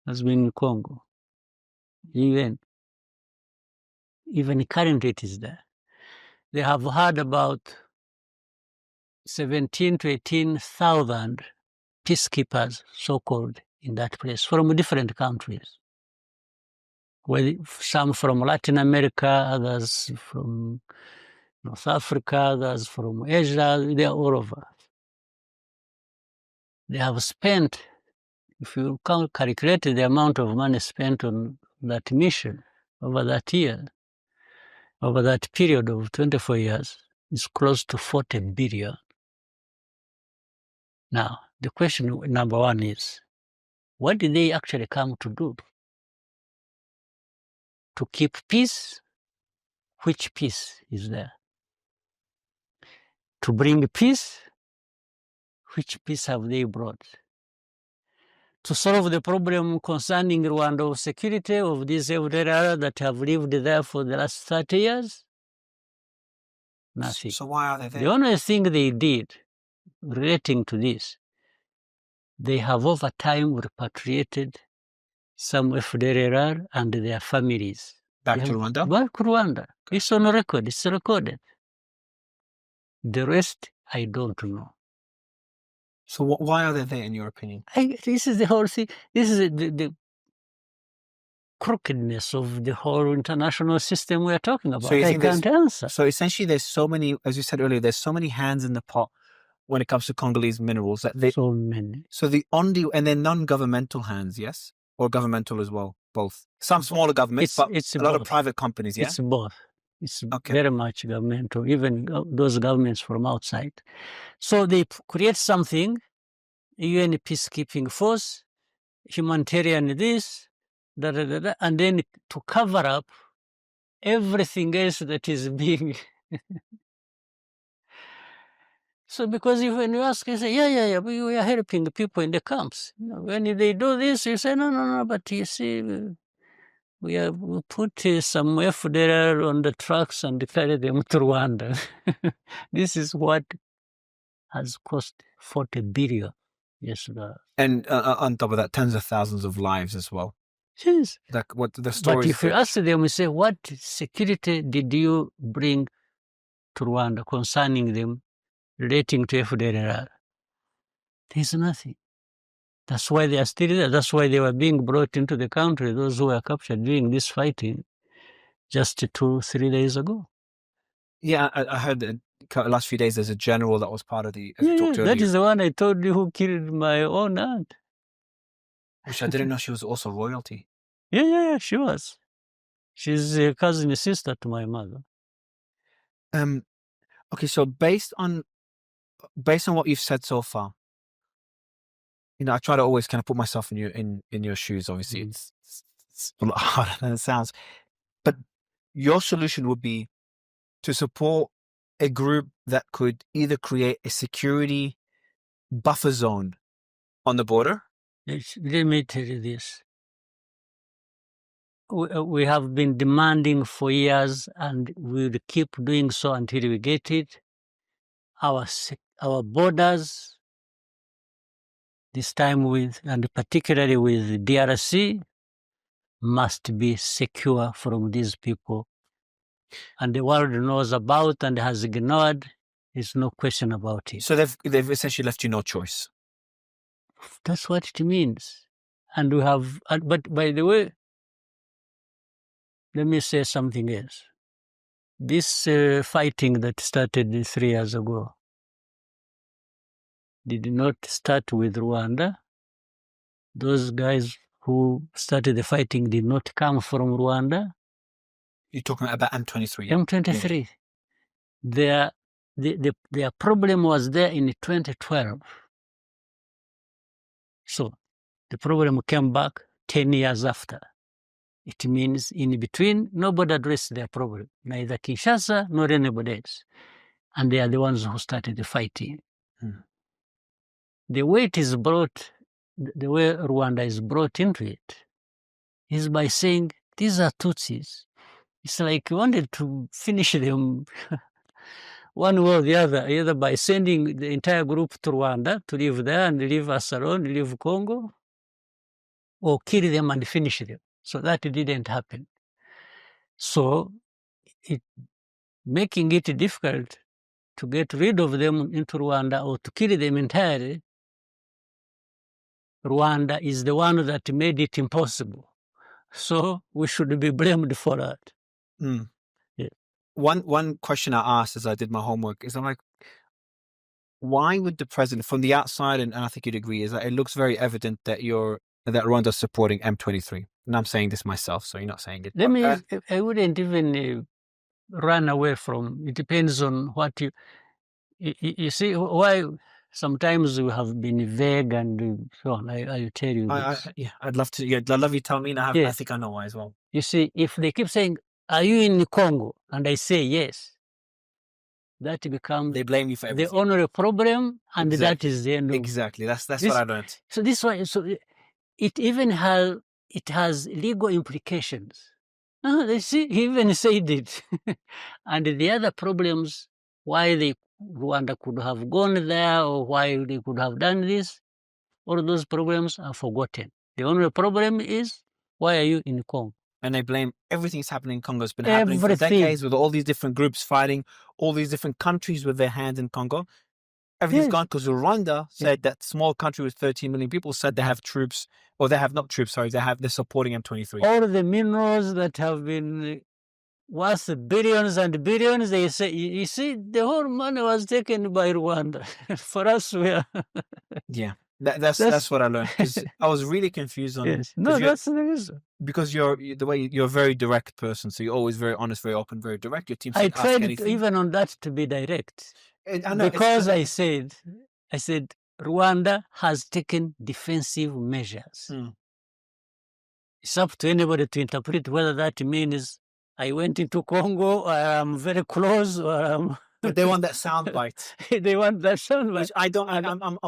has been in Congo. UN. Even currently it is there. They have had about 17 to 18,000 peacekeepers, so-called, in that place from different countries. Well, some from Latin America, others from North Africa, others from Asia, they are all over. They have spent, if you calculate the amount of money spent on that mission over that year, over that period of 24 years, is close to 40 billion. Now, the question number one is, what did they actually come to do? To keep peace? Which peace is there? To bring peace? Which peace have they brought? To solve the problem concerning Rwanda of security of these FDLR that have lived there for the last 30 years? Nothing. So why are they there? The only thing they did relating to this, they have over time repatriated some FDLR and their families. Back to Rwanda? Back to Rwanda. It's on record. It's recorded. The rest, I don't know. So why are they there, in your opinion? This is the whole thing. This is the crookedness of the whole international system we are talking about. So you I think can't answer. So essentially, there's so many, as you said earlier, there's so many hands in the pot when it comes to Congolese minerals that they. So many. So and they're non-governmental hands, yes, or governmental as well, both. Some smaller governments, but it's a lot of both. private companies. Yeah, It's both. It's Okay. very much governmental, even those governments from outside. So they create something, UN peacekeeping force, humanitarian this, and then to cover up everything else that is being. So because when you ask, you say, yeah, we are helping the people in the camps. You know, when they do this, you say, no, but you see, we put some FDR on the trucks and carry them to Rwanda. This is what has cost 40 billion. Yes, and on top of that, tens of thousands of lives as well. yes. Like what the story. But if you ask them, you say, what security did you bring to Rwanda concerning them relating to FDR? There's nothing. That's why they are still there. That's why they were being brought into the country, those who were captured during this fighting just 2-3 days ago. Yeah, I heard that the last few days there's a general that was part of the. As Yeah, that is the one I told you who killed my own aunt. Which I didn't know she was also royalty. Yeah, she was. She's a cousin sister to my mother. Okay, so based on what you've said so far, you know, I try to always kind of put myself in your shoes. Obviously, it's a lot harder than it sounds. But your solution would be to support a group that could either create a security buffer zone on the border. Let me tell you this. We have been demanding for years, and we'll keep doing so until we get it. Our borders, this time and particularly with DRC, must be secure from these people. And the world knows about and has ignored. There's no question about it. So they've essentially left you no choice. That's what it means. And we have, but by the way, let me say something else. This fighting that started 3 years ago did not start with Rwanda. Those guys who started the fighting did not come from Rwanda. You're talking about M23. M23. Yeah. Their problem was there in 2012. So the problem came back 10 years after. It means in between, nobody addressed their problem, neither Kinshasa nor anybody else. And they are the ones who started the fighting. The way it is brought, the way Rwanda is brought into it, is by saying, these are Tutsis. It's like you wanted to finish them one way or the other, either by sending the entire group to Rwanda to live there and leave us alone, leave Congo, or kill them and finish them. So that didn't happen. So making it difficult to get rid of them into Rwanda or to kill them entirely, Rwanda is the one that made it impossible. So we should be blamed for that. Yeah. One question I asked as I did my homework is, I'm like, why would the president, from the outside, and I think you'd agree, is that it looks very evident that Rwanda's supporting M23. And I'm saying this myself, so you're not saying it. I wouldn't even run away from. It depends on what you see. Why sometimes we have been vague and so on. I'll tell you this. I'd love to. Yeah, I'd love you to tell me. And I think I know why as well. You see, if they keep saying, "Are you in Congo?" and I say yes, that becomes they blame you for everything. The only problem, and that is the end of exactly. That's what I learned. So this why. So it even has legal implications. They see, he even said it, and the other problems why Rwanda could have gone there or why they could have done this, all those problems are forgotten. The only problem is, why are you in Congo? And they blame everything that's happening in Congo. It's been happening for decades with all these different groups fighting, all these different countries with their hands in Congo. Everything's gone because Rwanda said that small country with 13 million people said they have troops, or they have not troops, sorry, they're supporting M23. All the minerals that have been worth billions and billions, they say, you see, the whole money was taken by Rwanda. For us, we are... Yeah. That's what I learned, because I was really confused on it. No, that's the reason. Because you're a very direct person, so you're always very honest, very open, very direct. Your team. I tried even on that to be direct, because I said Rwanda has taken defensive measures. It's up to anybody to interpret whether that means I went into Congo, or I'm very close, or I'm... But they want that soundbite. They want that soundbite. Which I don't. I'm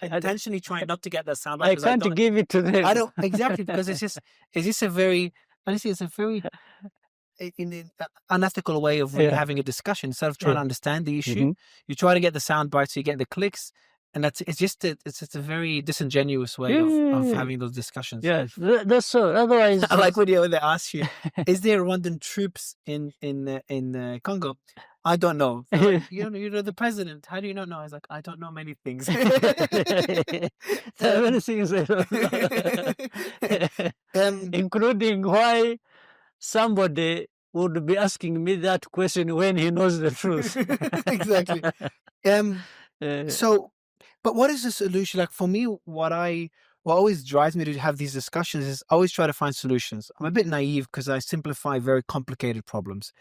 intentionally trying not to get that soundbite. I can't give it to them. I don't, exactly, because it's just a very, honestly, it's a very unethical way of really having a discussion. Instead of trying to understand the issue, you try to get the soundbite so you get the clicks, and it's just a very disingenuous way of having those discussions. Yes, that's so. Otherwise, I like when they ask you, "Is there Rwandan troops in Congo?" I don't know. Like, you're the president. How do you not know? I was like, I don't know many things. There are many things I don't know. Including why somebody would be asking me that question when he knows the truth. Exactly. So, but what is the solution? Like, for me, what always drives me to have these discussions is I always try to find solutions. I'm a bit naive because I simplify very complicated problems.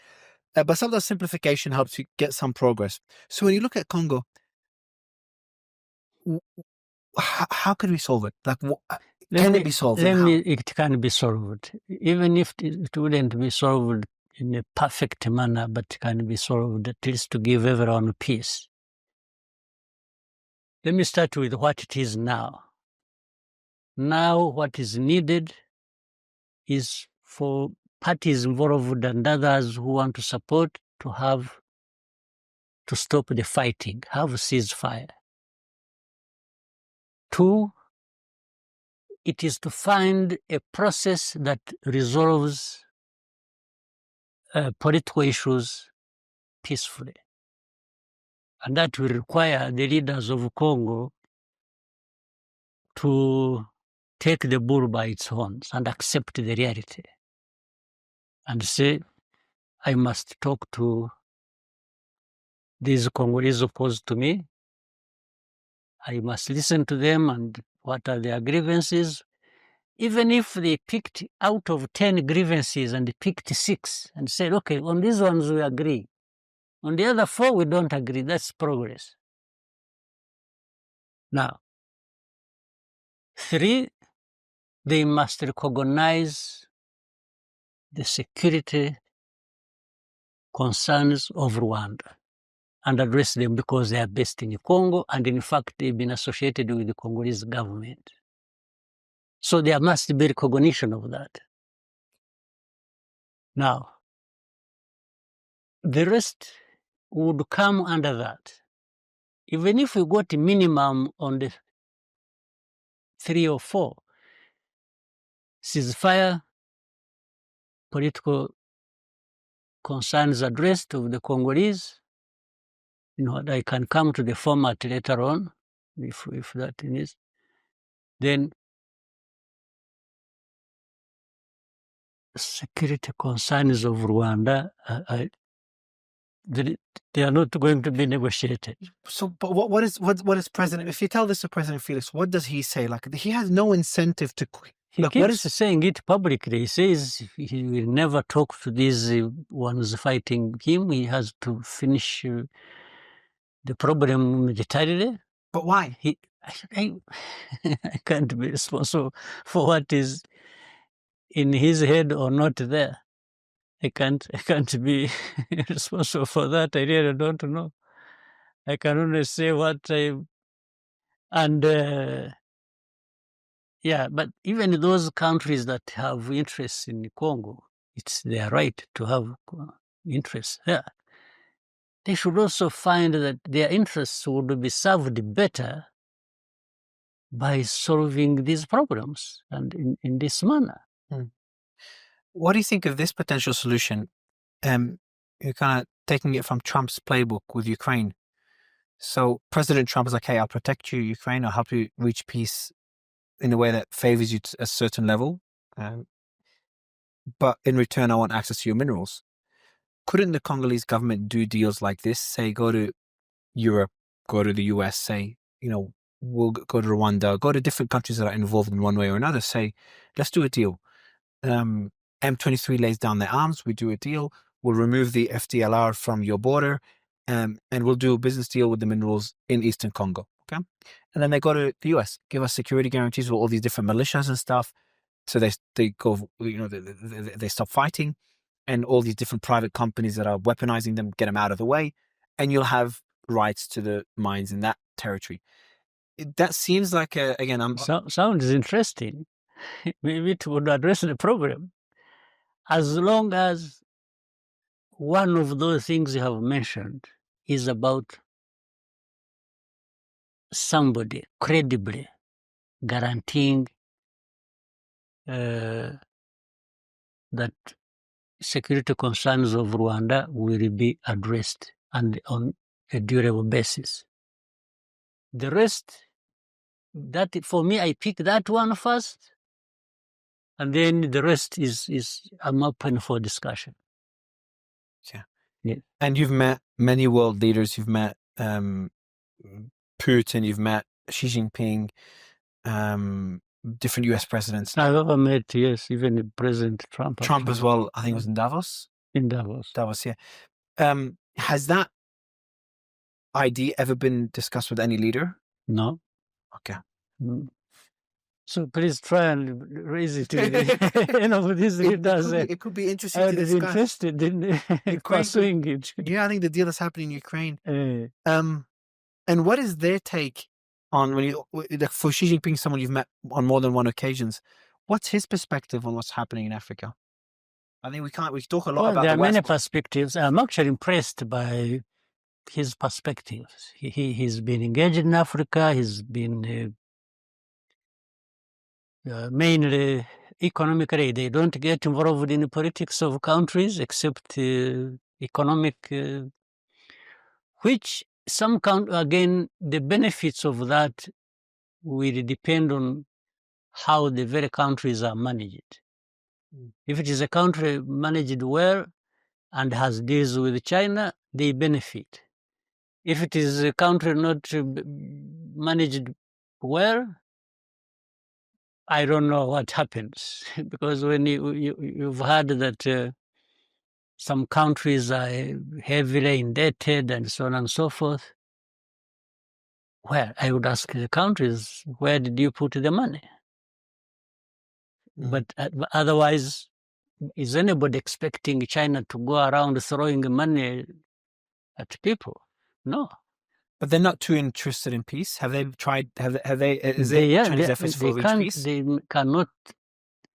But sometimes simplification helps you get some progress. So when you look at Congo, how can we solve it? Like, can it be solved? It can be solved. Even if it wouldn't be solved in a perfect manner, but it can be solved, at least to give everyone peace. Let me start with what it is now. Now, what is needed is for parties involved and others who want to support to stop the fighting, have a ceasefire. 2, it is to find a process that resolves political issues peacefully. And that will require the leaders of Congo to take the bull by its horns and accept the reality and say, I must talk to these Congolese opposed to me. I must listen to them and what are their grievances. Even if they picked out of 10 grievances and they picked 6 and said, okay, on these ones we agree. On the other 4, we don't agree. That's progress. Now, 3, they must recognize the security concerns of Rwanda and address them because they are based in Congo, and in fact, they've been associated with the Congolese government. So there must be recognition of that. Now, the rest would come under that. Even if we got a minimum on the 3 or 4, ceasefire, political concerns addressed of the Congolese, I can come to the format later on, if that is. Then security concerns of Rwanda, they are not going to be negotiated. So, but what is President? If you tell this to President Felix, what does he say? Like he has no incentive to. He Like, keeps saying it publicly. He says he will never talk to these ones fighting him. He has to finish the problem militarily. But why? I can't be responsible for what is in his head or not there. I can't be responsible for that. I really don't know. I can only say what I and yeah, but even those countries that have interests in Congo, it's their right to have interests there. They should also find that their interests would be served better by solving these problems and in this manner. What do you think of this potential solution? You're kind of taking it from Trump's playbook with Ukraine. So President Trump is like, hey, I'll protect you, Ukraine. I'll help you reach peace in a way that favors you to a certain level. But in return, I want access to your minerals. Couldn't the Congolese government do deals like this? Say, go to Europe, go to the US, say, we'll go to Rwanda, go to different countries that are involved in one way or another. Say, let's do a deal. M23 lays down their arms. We do a deal. We'll remove the FDLR from your border, and we'll do a business deal with the minerals in Eastern Congo. Okay, and then they go to the US, give us security guarantees with all these different militias and stuff. So they go, they stop fighting, and all these different private companies that are weaponizing them, get them out of the way, and you'll have rights to the mines in that territory. That seems like sounds interesting. Maybe it would address the problem, as long as one of those things you have mentioned is about somebody credibly guaranteeing that security concerns of Rwanda will be addressed and on a durable basis. The rest, that for me, I pick that one first, and then the rest is I'm open for discussion. Yeah. And you've met many world leaders. You've met Putin. You've met Xi Jinping. Different US presidents. I've ever met, yes, even President Trump. Trump as well. I think it was in Davos. In Davos. Davos, yeah. Has that idea ever been discussed with any leader? No. Okay. So please try and raise it with these leaders. It could be interesting to discuss. Interested in pursuing it. Yeah, I think the deal that's happening in Ukraine. And what is their take on for Xi Jinping, someone you've met on more than one occasions? What's his perspective on what's happening in Africa? I think we talk a lot about there the are West. Many perspectives. I'm actually impressed by his perspectives. He's been engaged in Africa. He's been mainly economically. They don't get involved in the politics of countries except economic, which again, the benefits of that will depend on how the very countries are managed. If it is a country managed well and has deals with China, they benefit. If it is a country not managed well, I don't know what happens, because when you've heard that some countries are heavily indebted and so on and so forth, well, I would ask the countries, where did you put the money? But otherwise, is anybody expecting China to go around throwing money at people? No. But they're not too interested in peace. Have they tried? Have they? Is there Chinese efforts for peace? They cannot.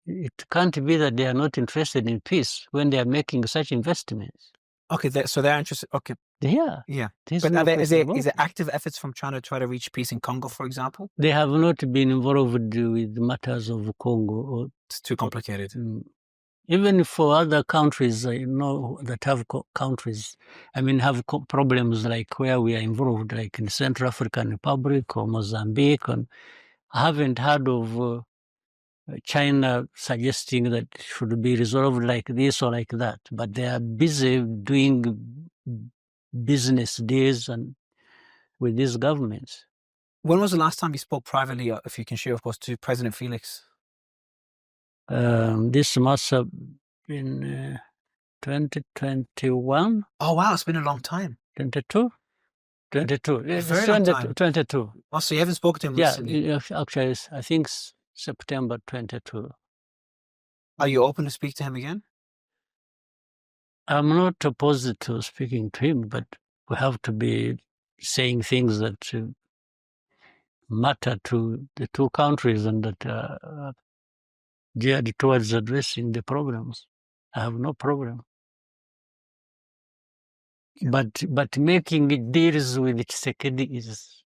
It can't be that they are not interested in peace when they are making such investments. Okay, so they're interested. Okay. Yeah. But is there active efforts from China to try to reach peace in Congo, for example? They have not been involved with matters of Congo. It's too complicated. Even for other countries, that have countries, have problems like where we are involved, like in Central African Republic or Mozambique. And I haven't heard of China suggesting that it should be resolved like this or like that. But they are busy doing business deals and with these governments. When was the last time you spoke privately, if you can share, of course, to President Felix? This must have been 2021. Oh, wow. It's been a long time. 22? 22. A very long time. 22. Oh, so you haven't spoken to him recently? Yeah, actually, I think September 22. Are you open to speak to him again? I'm not opposed to speaking to him, but we have to be saying things that matter to the two countries and that are geared towards addressing the problems. I have no problem. But making deals with Tshisekedi is...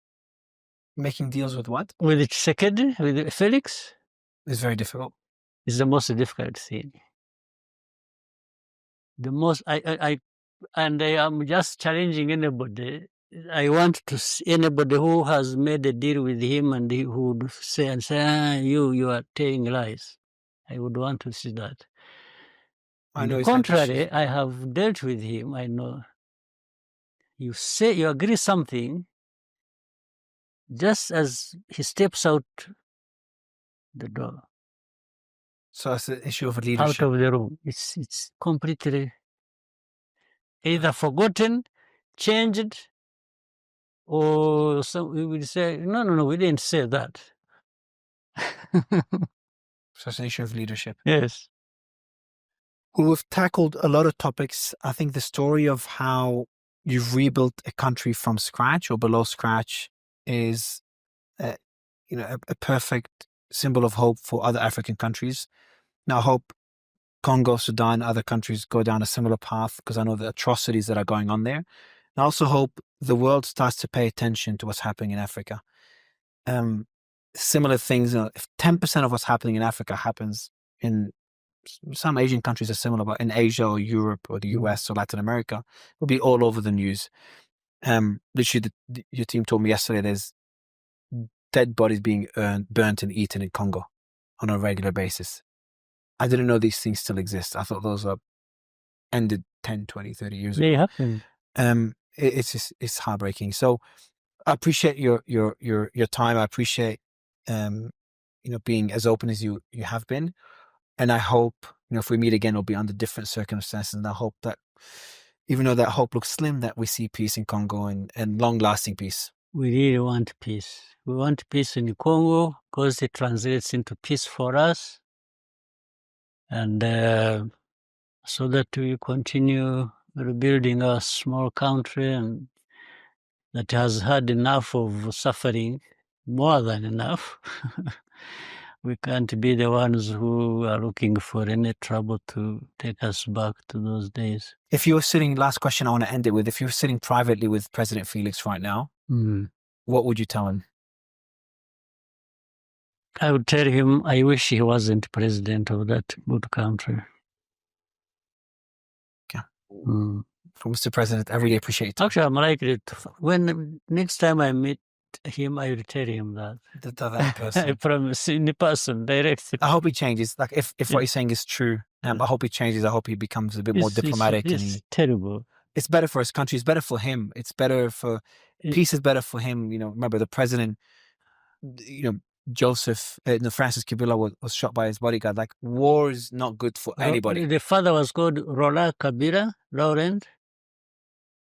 Making deals with what? With Tshisekedi, with Felix? It's very difficult. It's the most difficult thing. The most... I am just challenging anybody. I want to see anybody who has made a deal with him and who would say, you are telling lies. I would want to see that. On the contrary, I have dealt with him. I know. You say you agree something, just as he steps out the door. So it's an issue of leadership. Out of the room. It's completely either forgotten, changed, or some we will say, no, we didn't say that. So it's an issue of leadership. Yes. Well, we've tackled a lot of topics. I think the story of how you've rebuilt a country from scratch or below scratch is, a perfect symbol of hope for other African countries. Now, I hope Congo, Sudan, other countries go down a similar path, because I know the atrocities that are going on there. I also hope the world starts to pay attention to what's happening in Africa. Similar things, if 10% of what's happening in Africa happens in some Asian countries are similar, but in Asia or Europe or the US or Latin America, it'll be all over the news. Literally, your team told me yesterday there's dead bodies being burnt and eaten in Congo on a regular basis. I didn't know these things still exist. I thought those were ended 10, 20, 30 years ago. They happen. It's heartbreaking. So I appreciate your time. I appreciate being as open as you have been. And I hope, if we meet again, it'll be under different circumstances. And I hope that, even though that hope looks slim, that we see peace in Congo and long-lasting peace. We really want peace. We want peace in Congo because it translates into peace for us. And so that we continue rebuilding our small country and that has had enough of suffering, more than enough. We can't be the ones who are looking for any trouble to take us back to those days. If you were sitting, last question I want to end it with, if you were sitting privately with President Felix right now, what would you tell him? I would tell him I wish he wasn't president of that good country. Okay. Mr. President, I really appreciate it. Actually, I'm likely to, when next time I meet him, I will tell him that. That person. I promise, in person, directly. I hope he changes. Like, if what he's saying is true, I hope he changes. I hope he becomes a bit more diplomatic. It's terrible. It's better for his country. It's better for him. It's better for peace. Is better for him. Remember the president. Francis Kabila was shot by his bodyguard. Like, war is not good for anybody. The father was called Laurent Kabila, Laurent.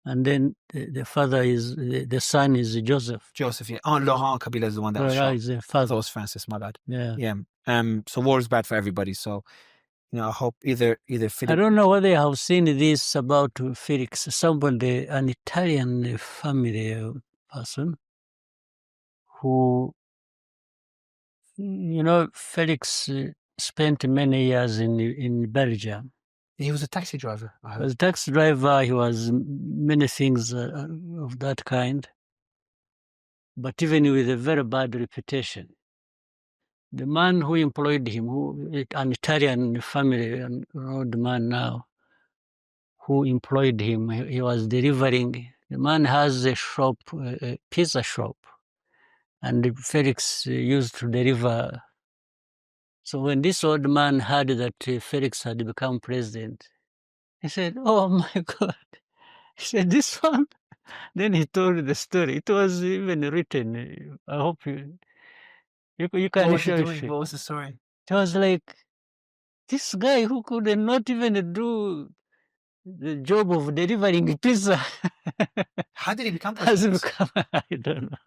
And then the father is, the son is Joseph. Joseph, yeah. Laurent Kabila is the one that was shot. Is the father. That was Francis, my bad. Yeah. Yeah. So war is bad for everybody. So, I hope either Felix... I don't know whether you have seen this about Felix. Somebody, an Italian family person who, Felix spent many years in Belgium. He was a taxi driver. He was a taxi driver. He was many things of that kind, but even with a very bad reputation. The man who employed him, an Italian family, an old man now, who employed him, he was delivering. The man has a shop, a pizza shop, and Felix used to deliver. So when this old man heard that Felix had become president, he said, "Oh my God, He said, this one? Then he told the story. It was even written. I hope you can What was he show doing? it. What was the story? It was like this guy who could not even do the job of delivering pizza How did he become has president? become, I don't know.